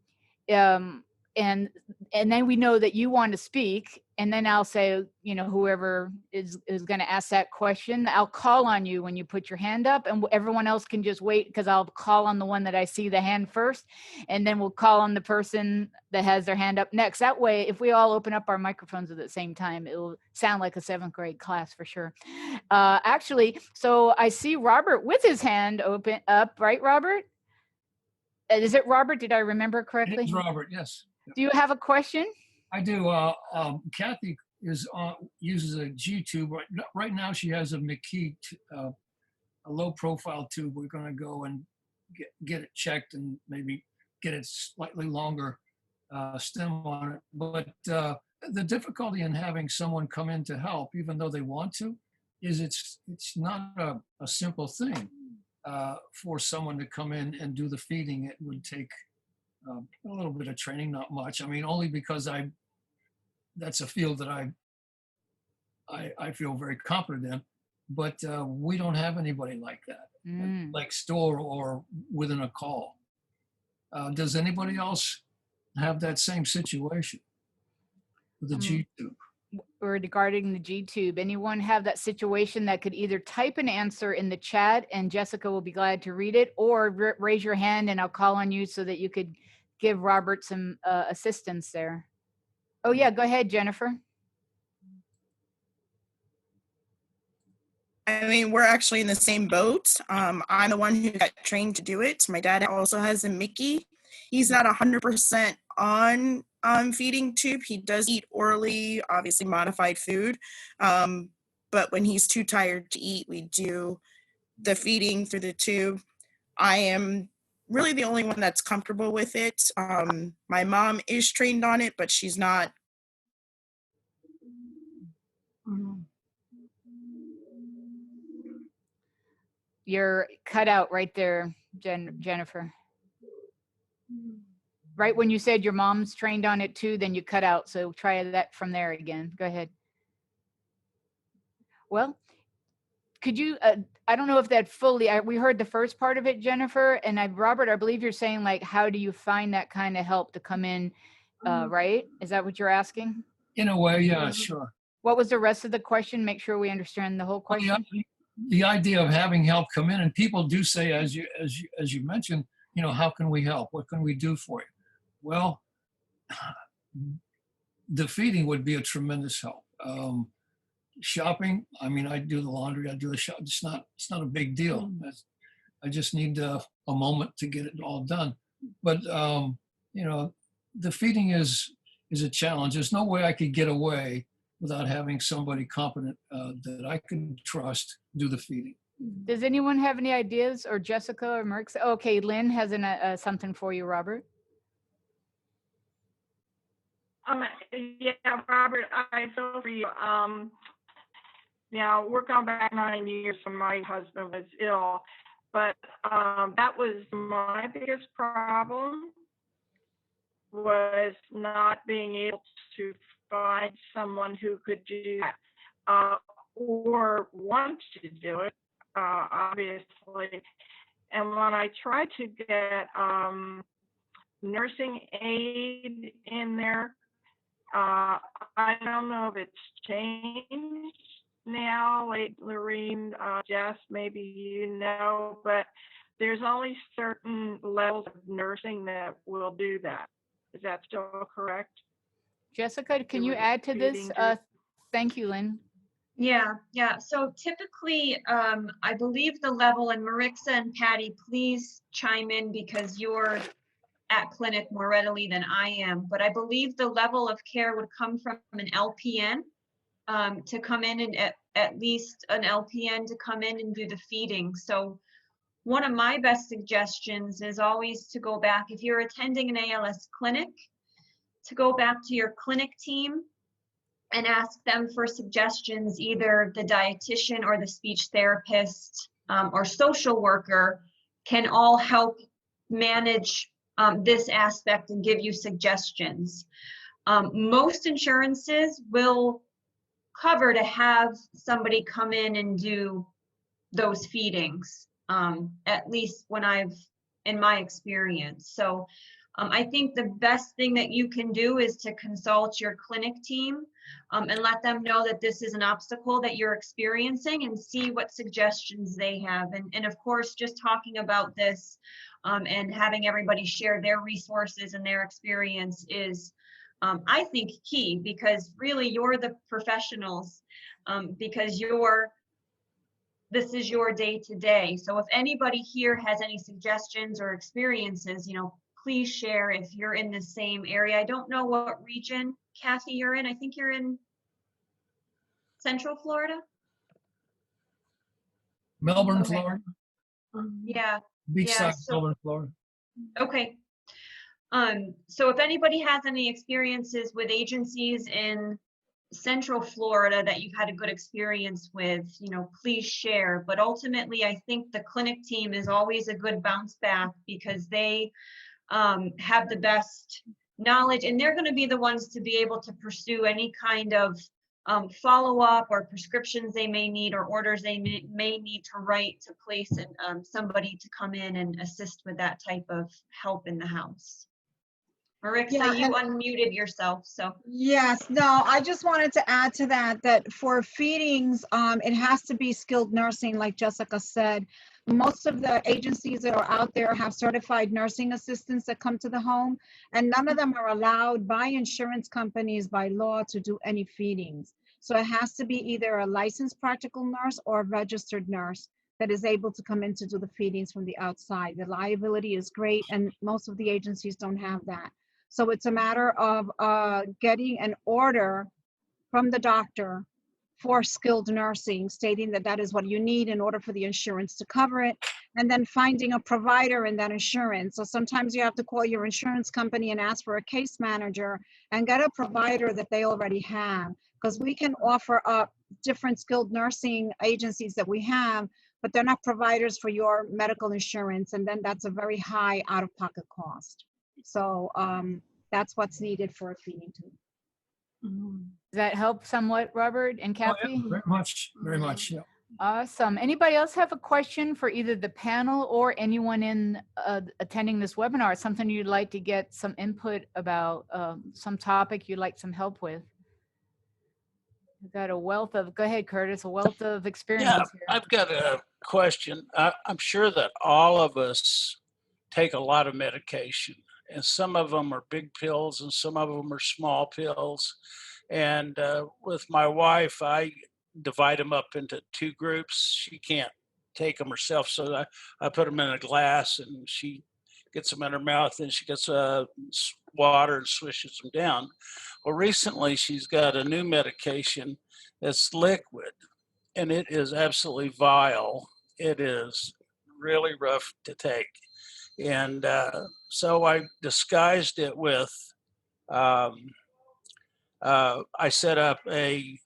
then we know that you want to speak, and then I'll say, whoever is going to ask that question, I'll call on you when you put your hand up, and everyone else can just wait, because I'll call on the one that I see the hand first, and then we'll call on the person that has their hand up next. That way, if we all open up our microphones at the same time, it will sound like a 7th grade class for sure. Actually, so I see Robert with his hand open up, right, Robert? Is it Robert? Did I remember correctly? It is Robert, yes. Do you have a question? I do. Kathy uses a G tube. Right now, she has a McKee, a low profile tube. We're going to go and get it checked and maybe get it slightly longer stem on it. But the difficulty in having someone come in to help, even though they want to, is it's not a simple thing for someone to come in and do the feeding. It would take a little bit of training, not much. I mean, only because that's a field that I feel very competent in, but we don't have anybody like that, like store or within a call. Does anybody else have that same situation with the G tube? Regarding the G tube, anyone have that situation that could either type an answer in the chat and Jessica will be glad to read it, or raise your hand and I'll call on you so that you could give Robert some assistance there. Oh yeah, go ahead, Jennifer. I mean, we're actually in the same boat. I'm the one who got trained to do it. My dad also has a Mickey. He's not 100% on feeding tube. He does eat orally, obviously modified food. But when he's too tired to eat, we do the feeding through the tube. I am really the only one that's comfortable with it. My mom is trained on it, but she's not. You're cut out right there, Jennifer. Right when you said your mom's trained on it too, then you cut out. So try that from there again. Go ahead. Well, could you, I don't know if that fully, we heard the first part of it, Jennifer, and Robert, I believe you're saying like, how do you find that kind of help to come in, right? Is that what you're asking? In a way, yeah, sure. What was the rest of the question? Make sure we understand the whole question. The idea of having help come in, and people do say, as you mentioned, you know, how can we help? What can we do for you? Well, the feeding would be a tremendous help. Shopping, I mean, I do the laundry, I do the shop. It's not a big deal. I just need a moment to get it all done. But you know, the feeding is a challenge. There's no way I could get away without having somebody competent that I can trust do the feeding. Does anyone have any ideas, or Jessica or Merck? Okay, Lynn has something for you, Robert. Yeah, Robert, I feel for you. Now we're going back 9 years when my husband was ill, but that was my biggest problem, was not being able to find someone who could do that or want to do it, obviously. And when I tried to get nursing aid in there, I don't know if it's changed now, like Lorene, Jess, maybe you know, but there's only certain levels of nursing that will do that. Is that still correct? Jessica, can you add to this? Thank you, Lynn. Yeah. So typically, I believe the level, and Marixa and Patty, please chime in because you're at clinic more readily than I am, but I believe the level of care would come from an LPN to come in, and at least an LPN to come in and do the feeding. So one of my best suggestions is always to go back, if you're attending an ALS clinic, to go back to your clinic team and ask them for suggestions, either the dietitian or the speech therapist or social worker can all help manage this aspect and give you suggestions. Most insurances will cover to have somebody come in and do those feedings, at least when in my experience. So I think the best thing that you can do is to consult your clinic team and let them know that this is an obstacle that you're experiencing and see what suggestions they have. And of course, just talking about this and having everybody share their resources and their experience is, I think, key, because really you're the professionals, because this is your day to day. So if anybody here has any suggestions or experiences, you know, please share if you're in the same area. I don't know what region, Kathy, you're in. I think you're in Central Florida? Melbourne, Okay. Florida, Yeah, beachside so- Melbourne, Florida. okay. So if anybody has any experiences with agencies in Central Florida that you've had a good experience with, please share. But ultimately, I think the clinic team is always a good bounce back because they have the best knowledge, and they're going to be the ones to be able to pursue any kind of follow-up or prescriptions they may need or orders they may need to write to place somebody to come in and assist with that type of help in the house. Marissa, Yeah, you unmuted yourself, so. Yes, no, I just wanted to add to that for feedings, it has to be skilled nursing, like Jessica said. Most of the agencies that are out there have certified nursing assistants that come to the home, and none of them are allowed by insurance companies by law to do any feedings. So it has to be either a licensed practical nurse or a registered nurse that is able to come in to do the feedings from the outside. The liability is great, and most of the agencies don't have that. So it's a matter of getting an order from the doctor for skilled nursing, stating that that is what you need in order for the insurance to cover it, and then finding a provider in that insurance. So sometimes you have to call your insurance company and ask for a case manager and get a provider that they already have, because we can offer up different skilled nursing agencies that we have, but they're not providers for your medical insurance, and then that's a very high out-of-pocket cost. So that's what's needed for a feeding tube. Does that help somewhat, Robert and Oh, yeah, Kathy? very much, yeah. Awesome. Anybody else have a question for either the panel or anyone in attending this webinar? Something you'd like to get some input about, some topic you'd like some help with? We've got a wealth of, go ahead, Curtis, a wealth of experience Yeah, here. I've got a question. I'm sure that all of us take a lot of medication, and some of them are big pills and some of them are small pills. And with my wife, I divide them up into two groups. She can't take them herself, so I put them in a glass and she gets them in her mouth and she gets water and swishes them down. Well, recently she's got a new medication that's liquid, and it is absolutely vile. It is really rough to take. And so I disguised it with, I set up a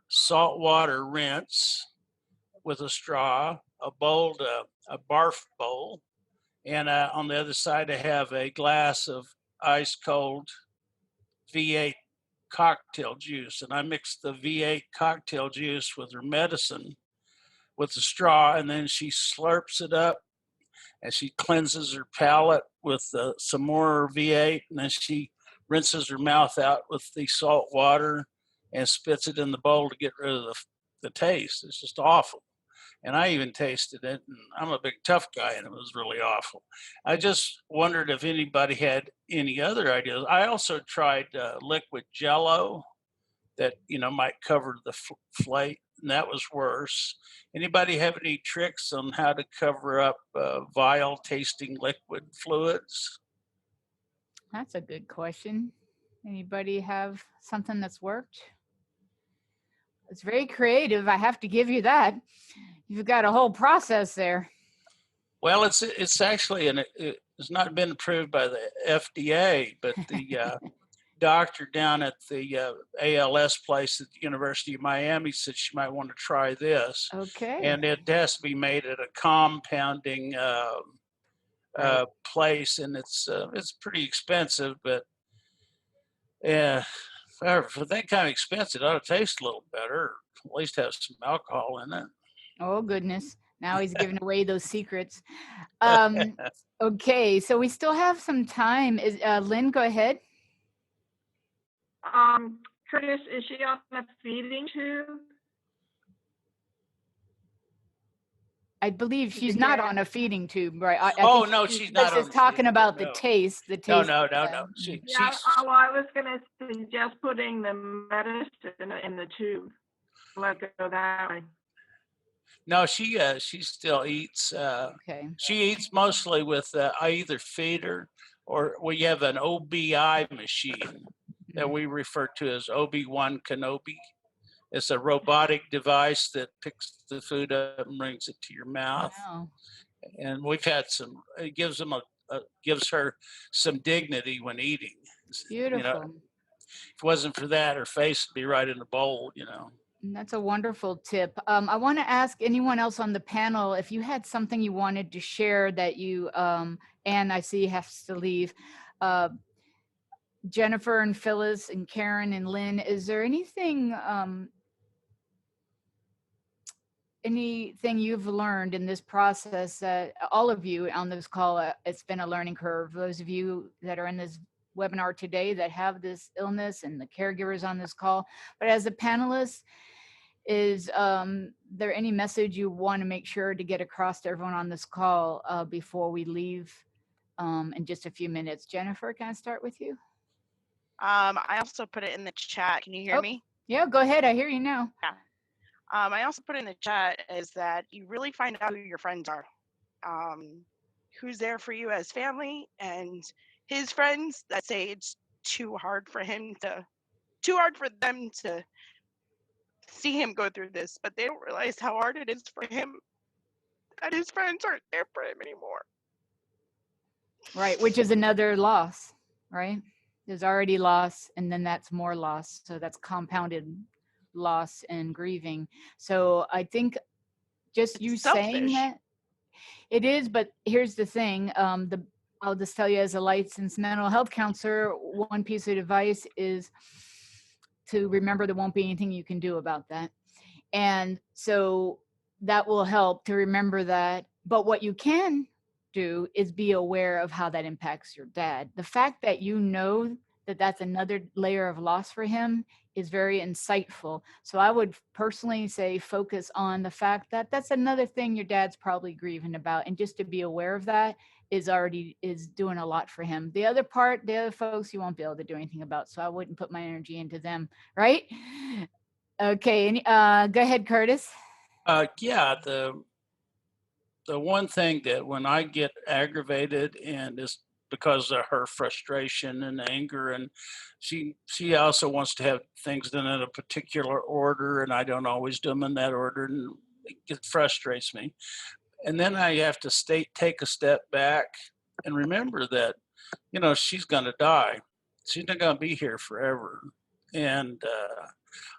saltwater rinse with a straw, a bowl, a barf bowl, and on the other side I have a glass of ice cold V8 cocktail juice, and I mix the V8 cocktail juice with her medicine with the straw, and then she slurps it up and she cleanses her palate with some more V8, and then she rinses her mouth out with the salt water and spits it in the bowl to get rid of the taste. It's just awful. And I even tasted it, and I'm a big tough guy, and it was really awful. I just wondered if anybody had any other ideas. I also tried liquid Jello that might cover the flake, and that was worse. Anybody have any tricks on how to cover up vile tasting liquid fluids? That's a good question. Anybody have something that's worked? It's very creative. I have to give you that. You've got a whole process there. Well, it's actually, and it's not been approved by the FDA, but the doctor down at the ALS place at the University of Miami said she might want to try this. Okay. And it has to be made at a compounding place, and it's pretty expensive, but for that kind of expense, it ought to taste a little better, at least have some alcohol in it. Oh, goodness. Now he's giving away those secrets. Okay, so we still have some time. Lynn, go ahead. Curtis, is she on the feeding tube? I believe she's not on a feeding tube, right? I Oh, think no, she's not. This is talking about the taste. The taste. No. Yeah, I was going to suggest putting the medicine in the tube. Let it go that way. No, she still eats. Okay. She eats mostly with, I either feed her or we have an OBI machine that we refer to as Obi-Wan Kenobi. It's a robotic device that picks the food up and brings it to your mouth. Wow. And we've had some, it gives them gives her some dignity when eating. Beautiful. You know, if it wasn't for that, her face would be right in the bowl, you know. And that's a wonderful tip. I want to ask anyone else on the panel if you had something you wanted to share that you, Anne, I see has to leave. Jennifer and Phyllis and Karen and Lynn, is there anything you've learned in this process that all of you on this call, it's been a learning curve. Those of you that are in this webinar today that have this illness and the caregivers on this call, but as a panelist, is there any message you want to make sure to get across to everyone on this call before we leave in just a few minutes? Jennifer, can I start with you? I also put it in the chat. Can you hear me? Yeah, go ahead. I hear you now. Yeah. I also put in the chat is that you really find out who your friends are, who's there for you as family, and his friends that say it's too hard for them to see him go through this, but they don't realize how hard it is for him that his friends aren't there for him anymore. Right, which is another loss, right? There's already loss, and then that's more loss. So that's compounded loss and grieving. So I think just It's you selfish. saying that, it is, but here's the thing. I'll just tell you as a licensed mental health counselor, one piece of advice is to remember there won't be anything you can do about that. And so that will help to remember that. But what you can do is be aware of how that impacts your dad. The fact that you know that that's another layer of loss for him is very insightful. So I would personally say focus on the fact that that's another thing your dad's probably grieving about. And just to be aware of that is doing a lot for him. The other part, the other folks, you won't be able to do anything about. So I wouldn't put my energy into them, right? Okay, go ahead, Curtis. Yeah, the one thing that when I get aggravated, and it's because of her frustration and anger, and she also wants to have things done in a particular order, and I don't always do them in that order, and it frustrates me. And then I have to take a step back and remember that, you know, she's going to die. She's not going to be here forever. And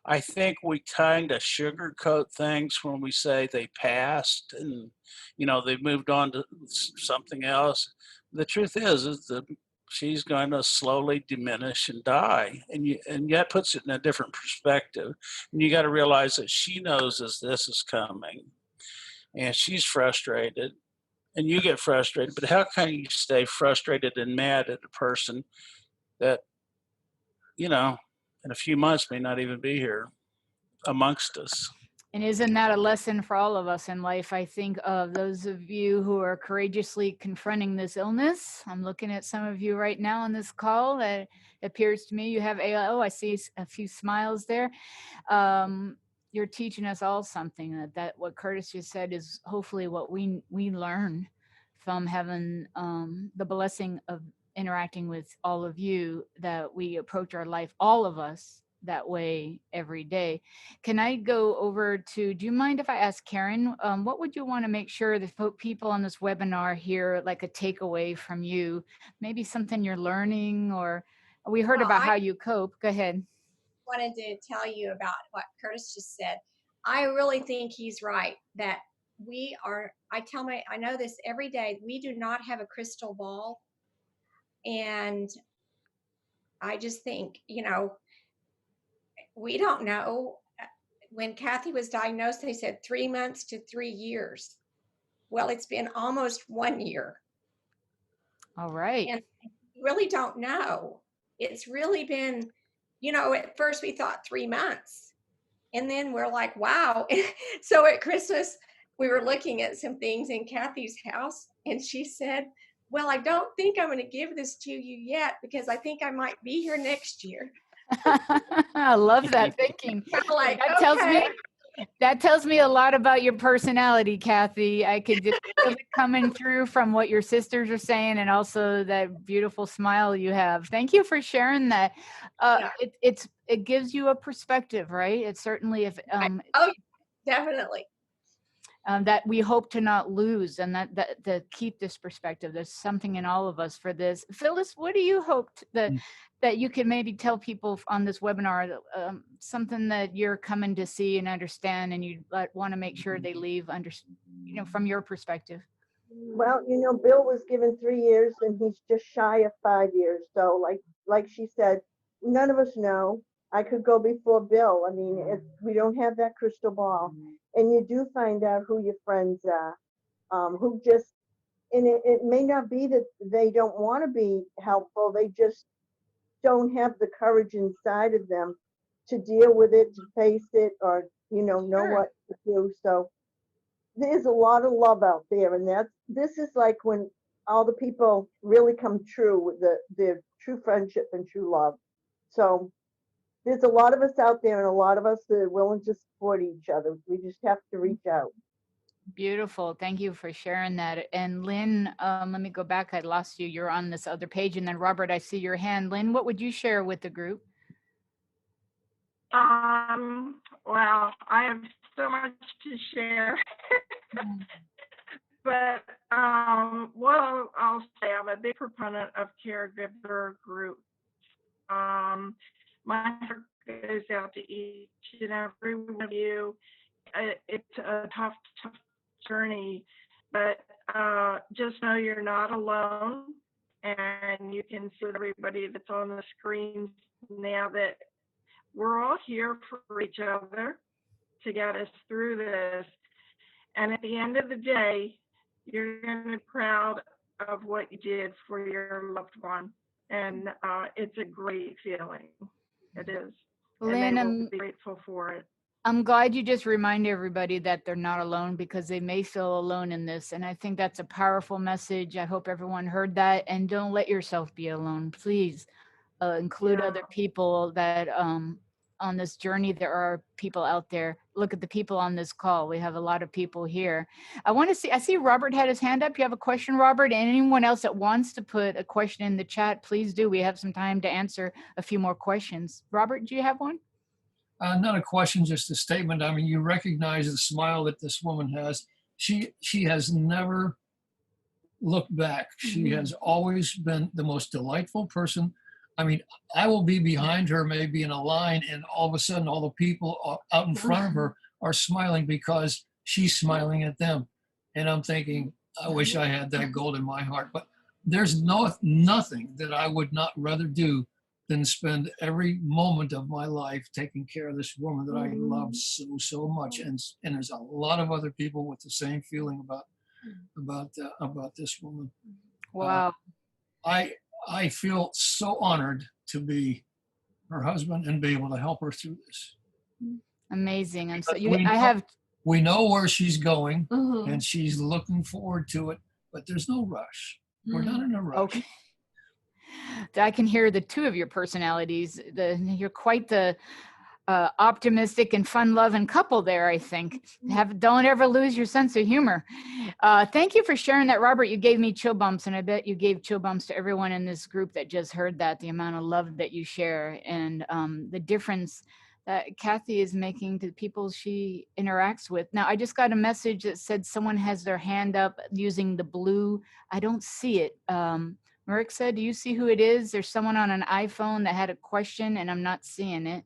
I think we kind of sugarcoat things when we say they passed and, you know, they've moved on to something else. The truth is that she's going to slowly diminish and die. And that puts it in a different perspective. And you got to realize that she knows as this is coming and she's frustrated and you get frustrated. But how can you stay frustrated and mad at a person that, you know, in a few months may not even be here amongst us? And isn't that a lesson for all of us in life? I think of those of you who are courageously confronting this illness. I'm looking at some of you right now on this call. It appears to me you have ALS. I see a few smiles there. You're teaching us all something. That what Curtis just said is hopefully what we learn from having the blessing of interacting with all of you, that we approach our life, all of us, that way every day. Can I go over to, do you mind if I ask Karen, what would you want to make sure the people on this webinar hear, like a takeaway from you, maybe something you're learning, or we heard about how you cope. Go ahead. Wanted to tell you about what Curtis just said. I really think he's right that we are, I know this every day, we do not have a crystal ball. And I just think, you know, we don't know. When Kathy was diagnosed, they said 3 months to 3 years. Well, it's been almost 1 year. All right. And we really don't know. It's really been, you know, at first we thought 3 months. And then we're like, wow. So at Christmas, we were looking at some things in Kathy's house, and she said, well, I don't think I'm going to give this to you yet because I think I might be here next year. I love that thinking. Like, That tells me That tells me a lot about your personality, Kathy. I could just feel it coming through from what your sisters are saying, and also that beautiful smile you have. Thank you for sharing that. Yeah. It gives you a perspective, right? It's certainly if Oh, definitely. that we hope to not lose, and that to keep this perspective. There's something in all of us for this. Phyllis, what do you hope that you can maybe tell people on this webinar, something that you're coming to see and understand, and you want to make sure they leave from your perspective? Well, Bill was given 3 years and he's just shy of 5 years. So like she said, none of us know. I could go before Bill. I mean, we don't have that crystal ball. And you do find out who your friends are, who just, and it may not be that they don't want to be helpful. They just don't have the courage inside of them to deal with it, to face it, or, know what to do. So there's a lot of love out there, and this is like when all the people really come true with the true friendship and true love. So there's a lot of us out there, and a lot of us that are willing to support each other. We just have to reach out. Beautiful. Thank you for sharing that. And Lynn, let me go back. I lost you. You're on this other page. And then Robert, I see your hand. Lynn, what would you share with the group? Well, I have so much to share. But well, I'll say I'm a big proponent of caregiver groups. My heart goes out to each and every one of you. It's a tough journey, but just know you're not alone, and you can see everybody that's on the screen now that we're all here for each other to get us through this. And at the end of the day, you're going to be proud of what you did for your loved one. And it's a great feeling. It is. Lynn, and they will be grateful for it. I'm glad you just remind everybody that they're not alone, because they may feel alone in this. And I think that's a powerful message. I hope everyone heard that. And don't let yourself be alone. Please include other people that on this journey. There are people out there. Look at the people on this call. We have a lot of people here. I see Robert had his hand up. You have a question, Robert? And anyone else that wants to put a question in the chat, please do. We have some time to answer a few more questions. Robert, do you have one? Not a question, just a statement. I mean, you recognize the smile that this woman has. She has never looked back. She has always been the most delightful person. I mean, I will be behind her, maybe in a line, and all of a sudden, all the people out in front of her are smiling because she's smiling at them. And I'm thinking, I wish I had that gold in my heart. But there's nothing that I would not rather do than spend every moment of my life taking care of this woman that I love so much. And there's a lot of other people with the same feeling about this woman. Wow. I feel so honored to be her husband and be able to help her through this. Amazing. We know where she's going, and she's looking forward to it, but there's no rush. We're not in a rush. Okay. I can hear the two of your personalities. You're quite the optimistic and fun-loving couple there, I think. Don't ever lose your sense of humor. Thank you for sharing that, Robert. You gave me chill bumps, and I bet you gave chill bumps to everyone in this group that just heard that, the amount of love that you share and the difference that Kathy is making to the people she interacts with. Now, I just got a message that said someone has their hand up using the blue. I don't see it. Marissa, do you see who it is? There's someone on an iPhone that had a question, and I'm not seeing it.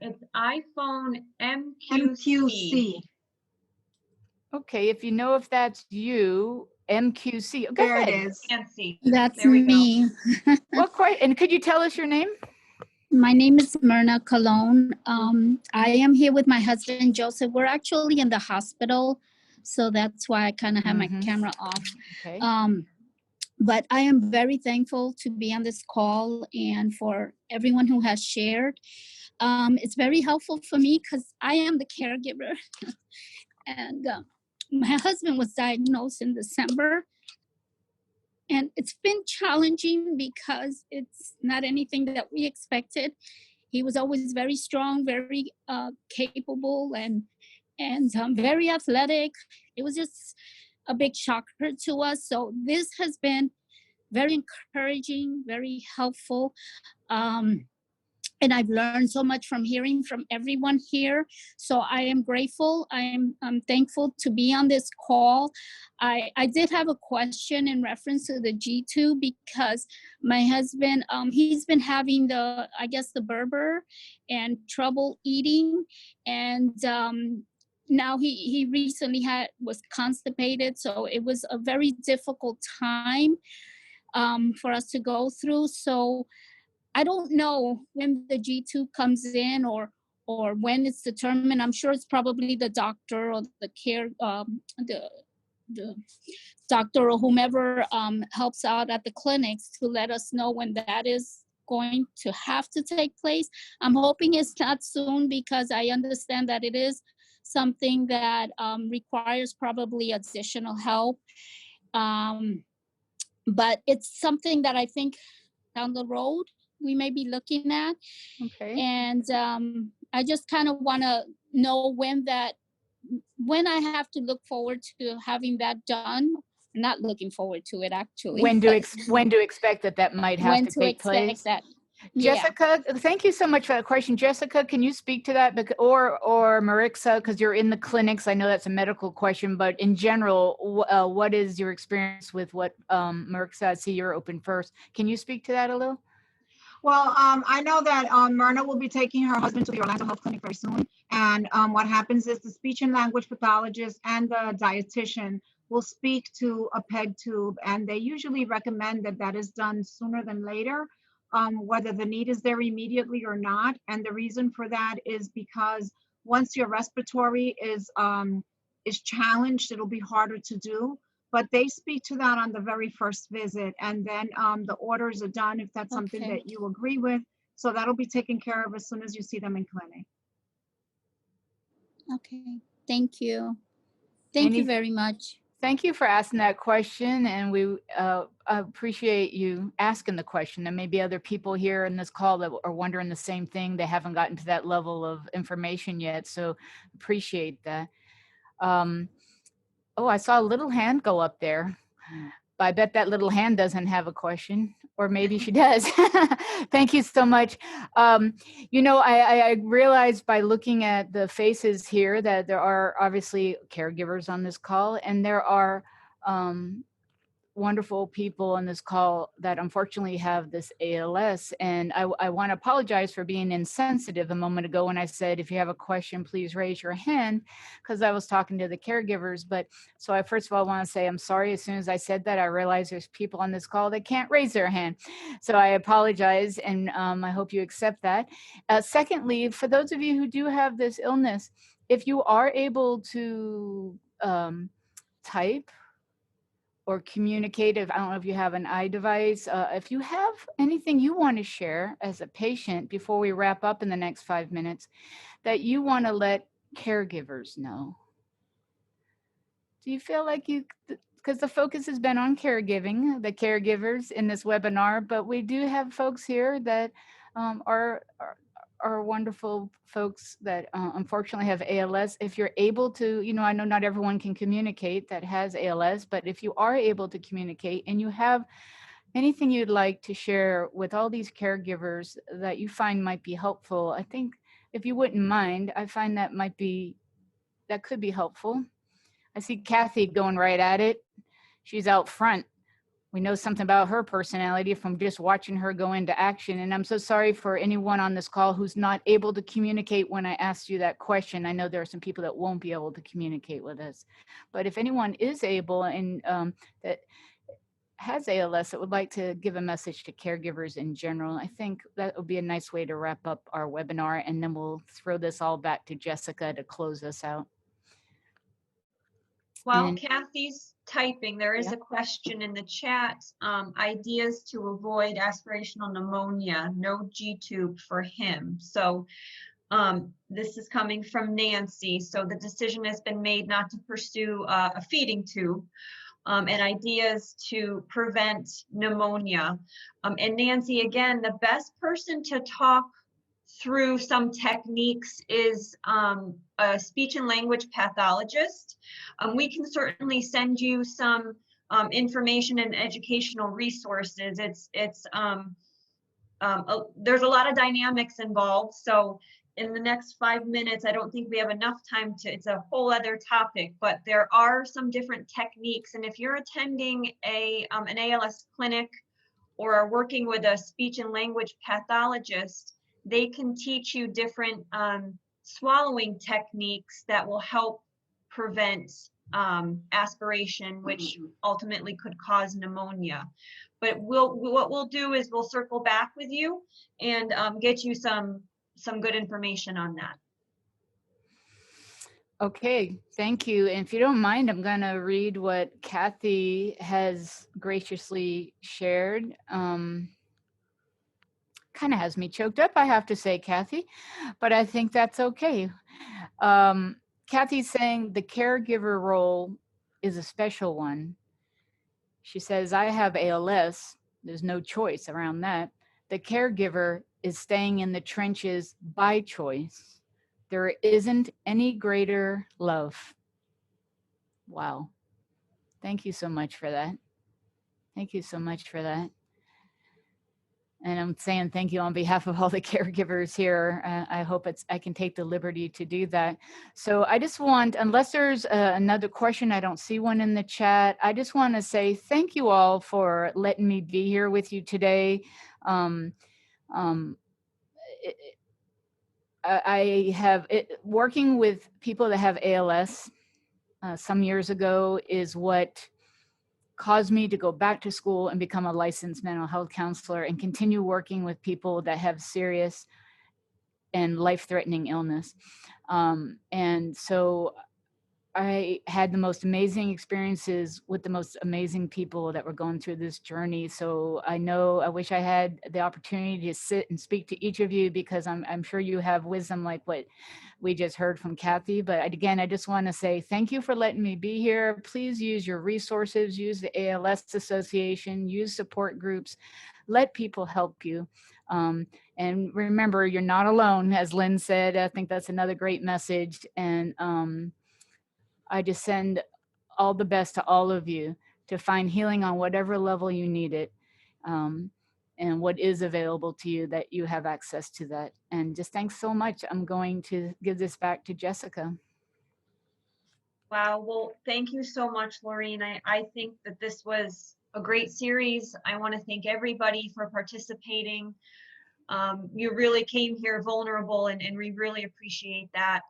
It's iPhone MQC. Okay, if you know if that's you, MQC. Go There ahead. it is. Fancy. That's There we me. Well, quite. And could you tell us your name? My name is Myrna Colon. I am here with my husband, Joseph. We're actually in the hospital, so that's why I kind of have my camera off. Okay. But I am very thankful to be on this call and for everyone who has shared. It's very helpful for me because I am the caregiver. And my husband was diagnosed in December. And it's been challenging because it's not anything that we expected. he was always very strong, very capable, and very athletic. It was just a big shocker to us. So this has been very encouraging, very helpful. And I've learned so much from hearing from everyone here. So I am grateful. I'm thankful to be on this call. I did have a question in reference to the G2 because my husband, he's been having the Berber and trouble eating. And now he recently was constipated. So it was a very difficult time for us to go through. So I don't know when the G2 comes in or when it's determined. I'm sure it's probably the doctor or the the doctor or whomever helps out at the clinics to let us know when that is going to have to take place. I'm hoping it's not soon because I understand that it is something that requires probably additional help. But it's something that I think down the road we may be looking at. Okay. And I just kind of want to know when I have to look forward to having that done. I'm not looking forward to it actually. When to expect that might have when to take place? That. Jessica, thank you so much for that question. Jessica, can you speak to that? Or Marixa, because you're in the clinics. I know that's a medical question, but in general, what is your experience with what Marixa? I see you're open first. Can you speak to that a little? Well, I know that Myrna will be taking her husband to the Orlando Health Clinic very soon. And what happens is the speech and language pathologist and the dietitian will speak to a PEG tube, and they usually recommend that is done sooner than later, whether the need is there immediately or not. And the reason for that is because once your respiratory is challenged, it'll be harder to do. But they speak to that on the very first visit, and then the orders are done if that's something that you agree with. So that'll be taken care of as soon as you see them in clinic. Okay, thank you. Thank you very much. Thank you for asking that question, and we appreciate you asking the question. There may be other people here in this call that are wondering the same thing. They haven't gotten to that level of information yet, so appreciate that. Oh, I saw a little hand go up there. But I bet that little hand doesn't have a question, or maybe she does. Thank you so much. You know, I realized by looking at the faces here that there are obviously caregivers on this call, and there are wonderful people on this call that unfortunately have this ALS. And I want to apologize for being insensitive a moment ago when I said, if you have a question, please raise your hand, because I was talking to the caregivers. But so I first of all want to say I'm sorry. As soon as I said that, I realized there's people on this call that can't raise their hand. So I apologize, and I hope you accept that. Secondly, for those of you who do have this illness, if you are able to type or communicate, I don't know if you have an iDevice, if you have anything you want to share as a patient before we wrap up in the next 5 minutes that you want to let caregivers know. Do you feel like because the focus has been on caregiving, the caregivers in this webinar, but we do have folks here that are wonderful folks that unfortunately have ALS. If you're able to, you know, I know not everyone can communicate that has ALS, but if you are able to communicate and you have anything you'd like to share with all these caregivers that you find might be helpful, I think if you wouldn't mind, I find that could be helpful. I see Kathy going right at it. She's out front. We know something about her personality from just watching her go into action. And I'm so sorry for anyone on this call who's not able to communicate when I asked you that question. I know there are some people that won't be able to communicate with us. But if anyone is able and that has ALS that would like to give a message to caregivers in general, I think that would be a nice way to wrap up our webinar. And then we'll throw this all back to Jessica to close us out. While Kathy's typing, there is a question in the chat. Ideas to avoid aspirational pneumonia, no G-tube for him. So this is coming from Nancy. So the decision has been made not to pursue a feeding tube, and ideas to prevent pneumonia. And Nancy, again, the best person to talk through some techniques is a speech and language pathologist. We can certainly send you some information and educational resources. There's a lot of dynamics involved. So in the next 5 minutes, I don't think we have enough time to, it's a whole other topic, but there are some different techniques. And if you're attending an ALS clinic or are working with a speech and language pathologist, they can teach you different swallowing techniques that will help prevent aspiration, which ultimately could cause pneumonia. But what we'll do is we'll circle back with you and get you some good information on that. Okay, thank you. And if you don't mind, I'm going to read what Kathy has graciously shared. Kind of has me choked up, I have to say, Kathy, but I think that's okay. Kathy's saying the caregiver role is a special one. She says, I have ALS. There's no choice around that. The caregiver is staying in the trenches by choice. There isn't any greater love. Wow. Thank you so much for that. Thank you so much for that. And I'm saying thank you on behalf of all the caregivers here. I hope I can take the liberty to do that. So I just want, unless there's another question, I don't see one in the chat. I just want to say thank you all for letting me be here with you today. Working with people that have ALS some years ago is what caused me to go back to school and become a licensed mental health counselor and continue working with people that have serious and life-threatening illness. And so I had the most amazing experiences with the most amazing people that were going through this journey. So I wish I had the opportunity to sit and speak to each of you, because I'm sure you have wisdom like what we just heard from Kathy. But again, I just want to say thank you for letting me be here. Please use your resources, use the ALS Association, use support groups, let people help you. And remember, you're not alone, as Lynn said. I think that's another great message. And I just send all the best to all of you to find healing on whatever level you need it, and what is available to you, that you have access to that. And just thanks so much. I'm going to give this back to Jessica. Wow, well, thank you so much, Laureen. I think that this was a great series. I want to thank everybody for participating. You really came here vulnerable, and we really appreciate that.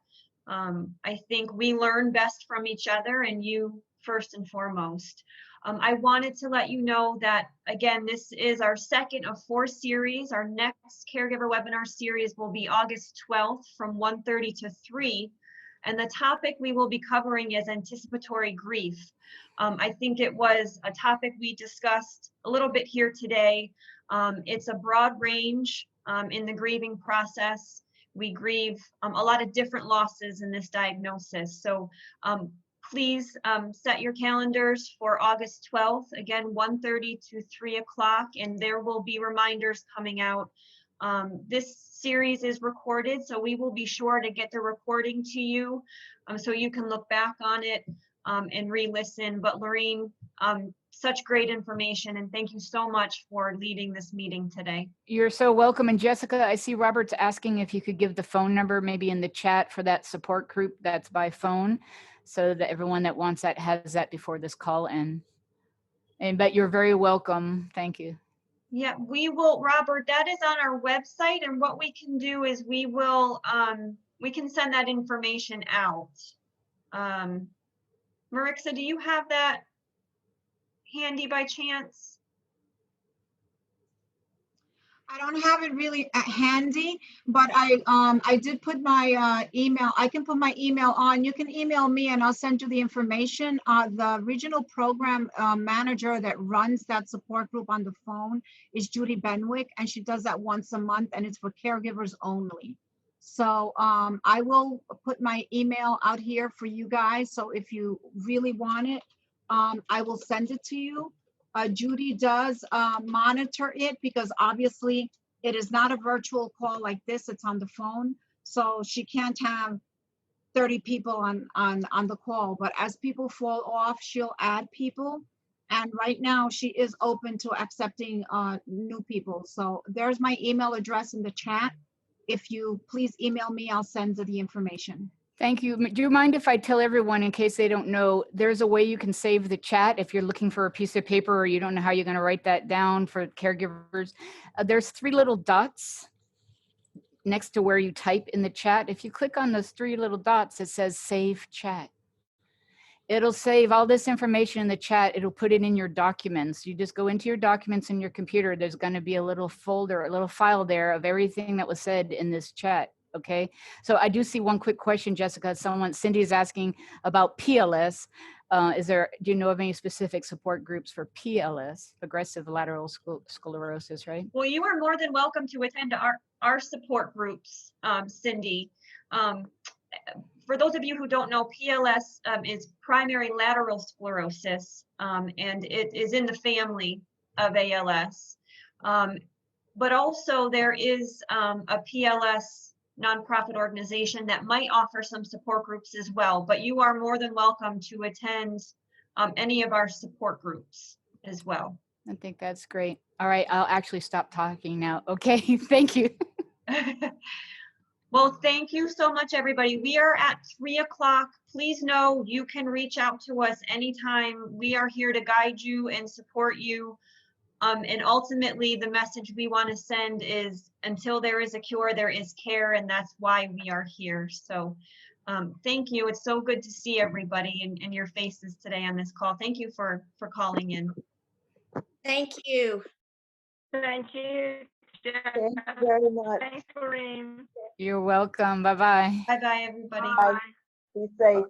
I think we learn best from each other, and you first and foremost. I wanted to let you know that, again, this is our second of 4 series. Our next caregiver webinar series will be August 12th from 1:30 to 3. And the topic we will be covering is anticipatory grief. I think it was a topic we discussed a little bit here today. It's a broad range in the grieving process. We grieve a lot of different losses in this diagnosis. So please set your calendars for August 12th, again, 1:30 to 3 o'clock, and there will be reminders coming out. This series is recorded, so we will be sure to get the recording to you so you can look back on it and re-listen. But Laureen, such great information, and thank you so much for leading this meeting today. You're so welcome. And Jessica, I see Robert's asking if you could give the phone number maybe in the chat for that support group that's by phone, so that everyone that wants that has that before this call ends. But you're very welcome. Thank you. Yeah, we will, Robert, that is on our website, and what we can do is we can send that information out. Marixa, do you have that handy by chance? I don't have it really handy, but I did put my email. I can put my email on. You can email me and I'll send you the information. The regional program manager that runs that support group on the phone is Judy Benwick, and she does that once a month, and it's for caregivers only. So I will put my email out here for you guys. So if you really want it, I will send it to you. Judy does monitor it, because obviously It is not a virtual call like this, it's on the phone. So she can't have 30 people on the call, but as people fall off, she'll add people. And right now she is open to accepting new people. So there's my email address in the chat. If you please email me, I'll send the information. Thank you. Do you mind if I tell everyone, in case they don't know, there's a way you can save the chat if you're looking for a piece of paper or you don't know how you're going to write that down for caregivers. There's 3 little dots next to where you type in the chat. If you click on those 3 little dots, it says Save Chat. It'll save all this information in the chat. It'll put it in your documents. You just go into your documents in your computer. There's going to be a little folder, a little file there of everything that was said in this chat. Okay. So I do see one quick question, Jessica. Cindy is asking about PLS. Do you know of any specific support groups for PLS, progressive lateral sclerosis, right? Well, you are more than welcome to attend our support groups, Cindy. For those of you who don't know, PLS is primary lateral sclerosis, and it is in the family of ALS. But also there is a PLS nonprofit organization that might offer some support groups as well, but you are more than welcome to attend any of our support groups as well. I think that's great. All right, I'll actually stop talking now. Okay, thank you. Well, thank you so much, everybody. We are at 3 o'clock. Please know you can reach out to us anytime. We are here to guide you and support you. And ultimately, the message we want to send is until there is a cure, there is care, and that's why we are here. So thank you. It's so good to see everybody and your faces today on this call. Thank you for calling in. Thank you. Thank you, Jeff. Thank you very much. Thanks, Lorraine. You're welcome. Bye-bye. Bye-bye, everybody. Bye. Be safe.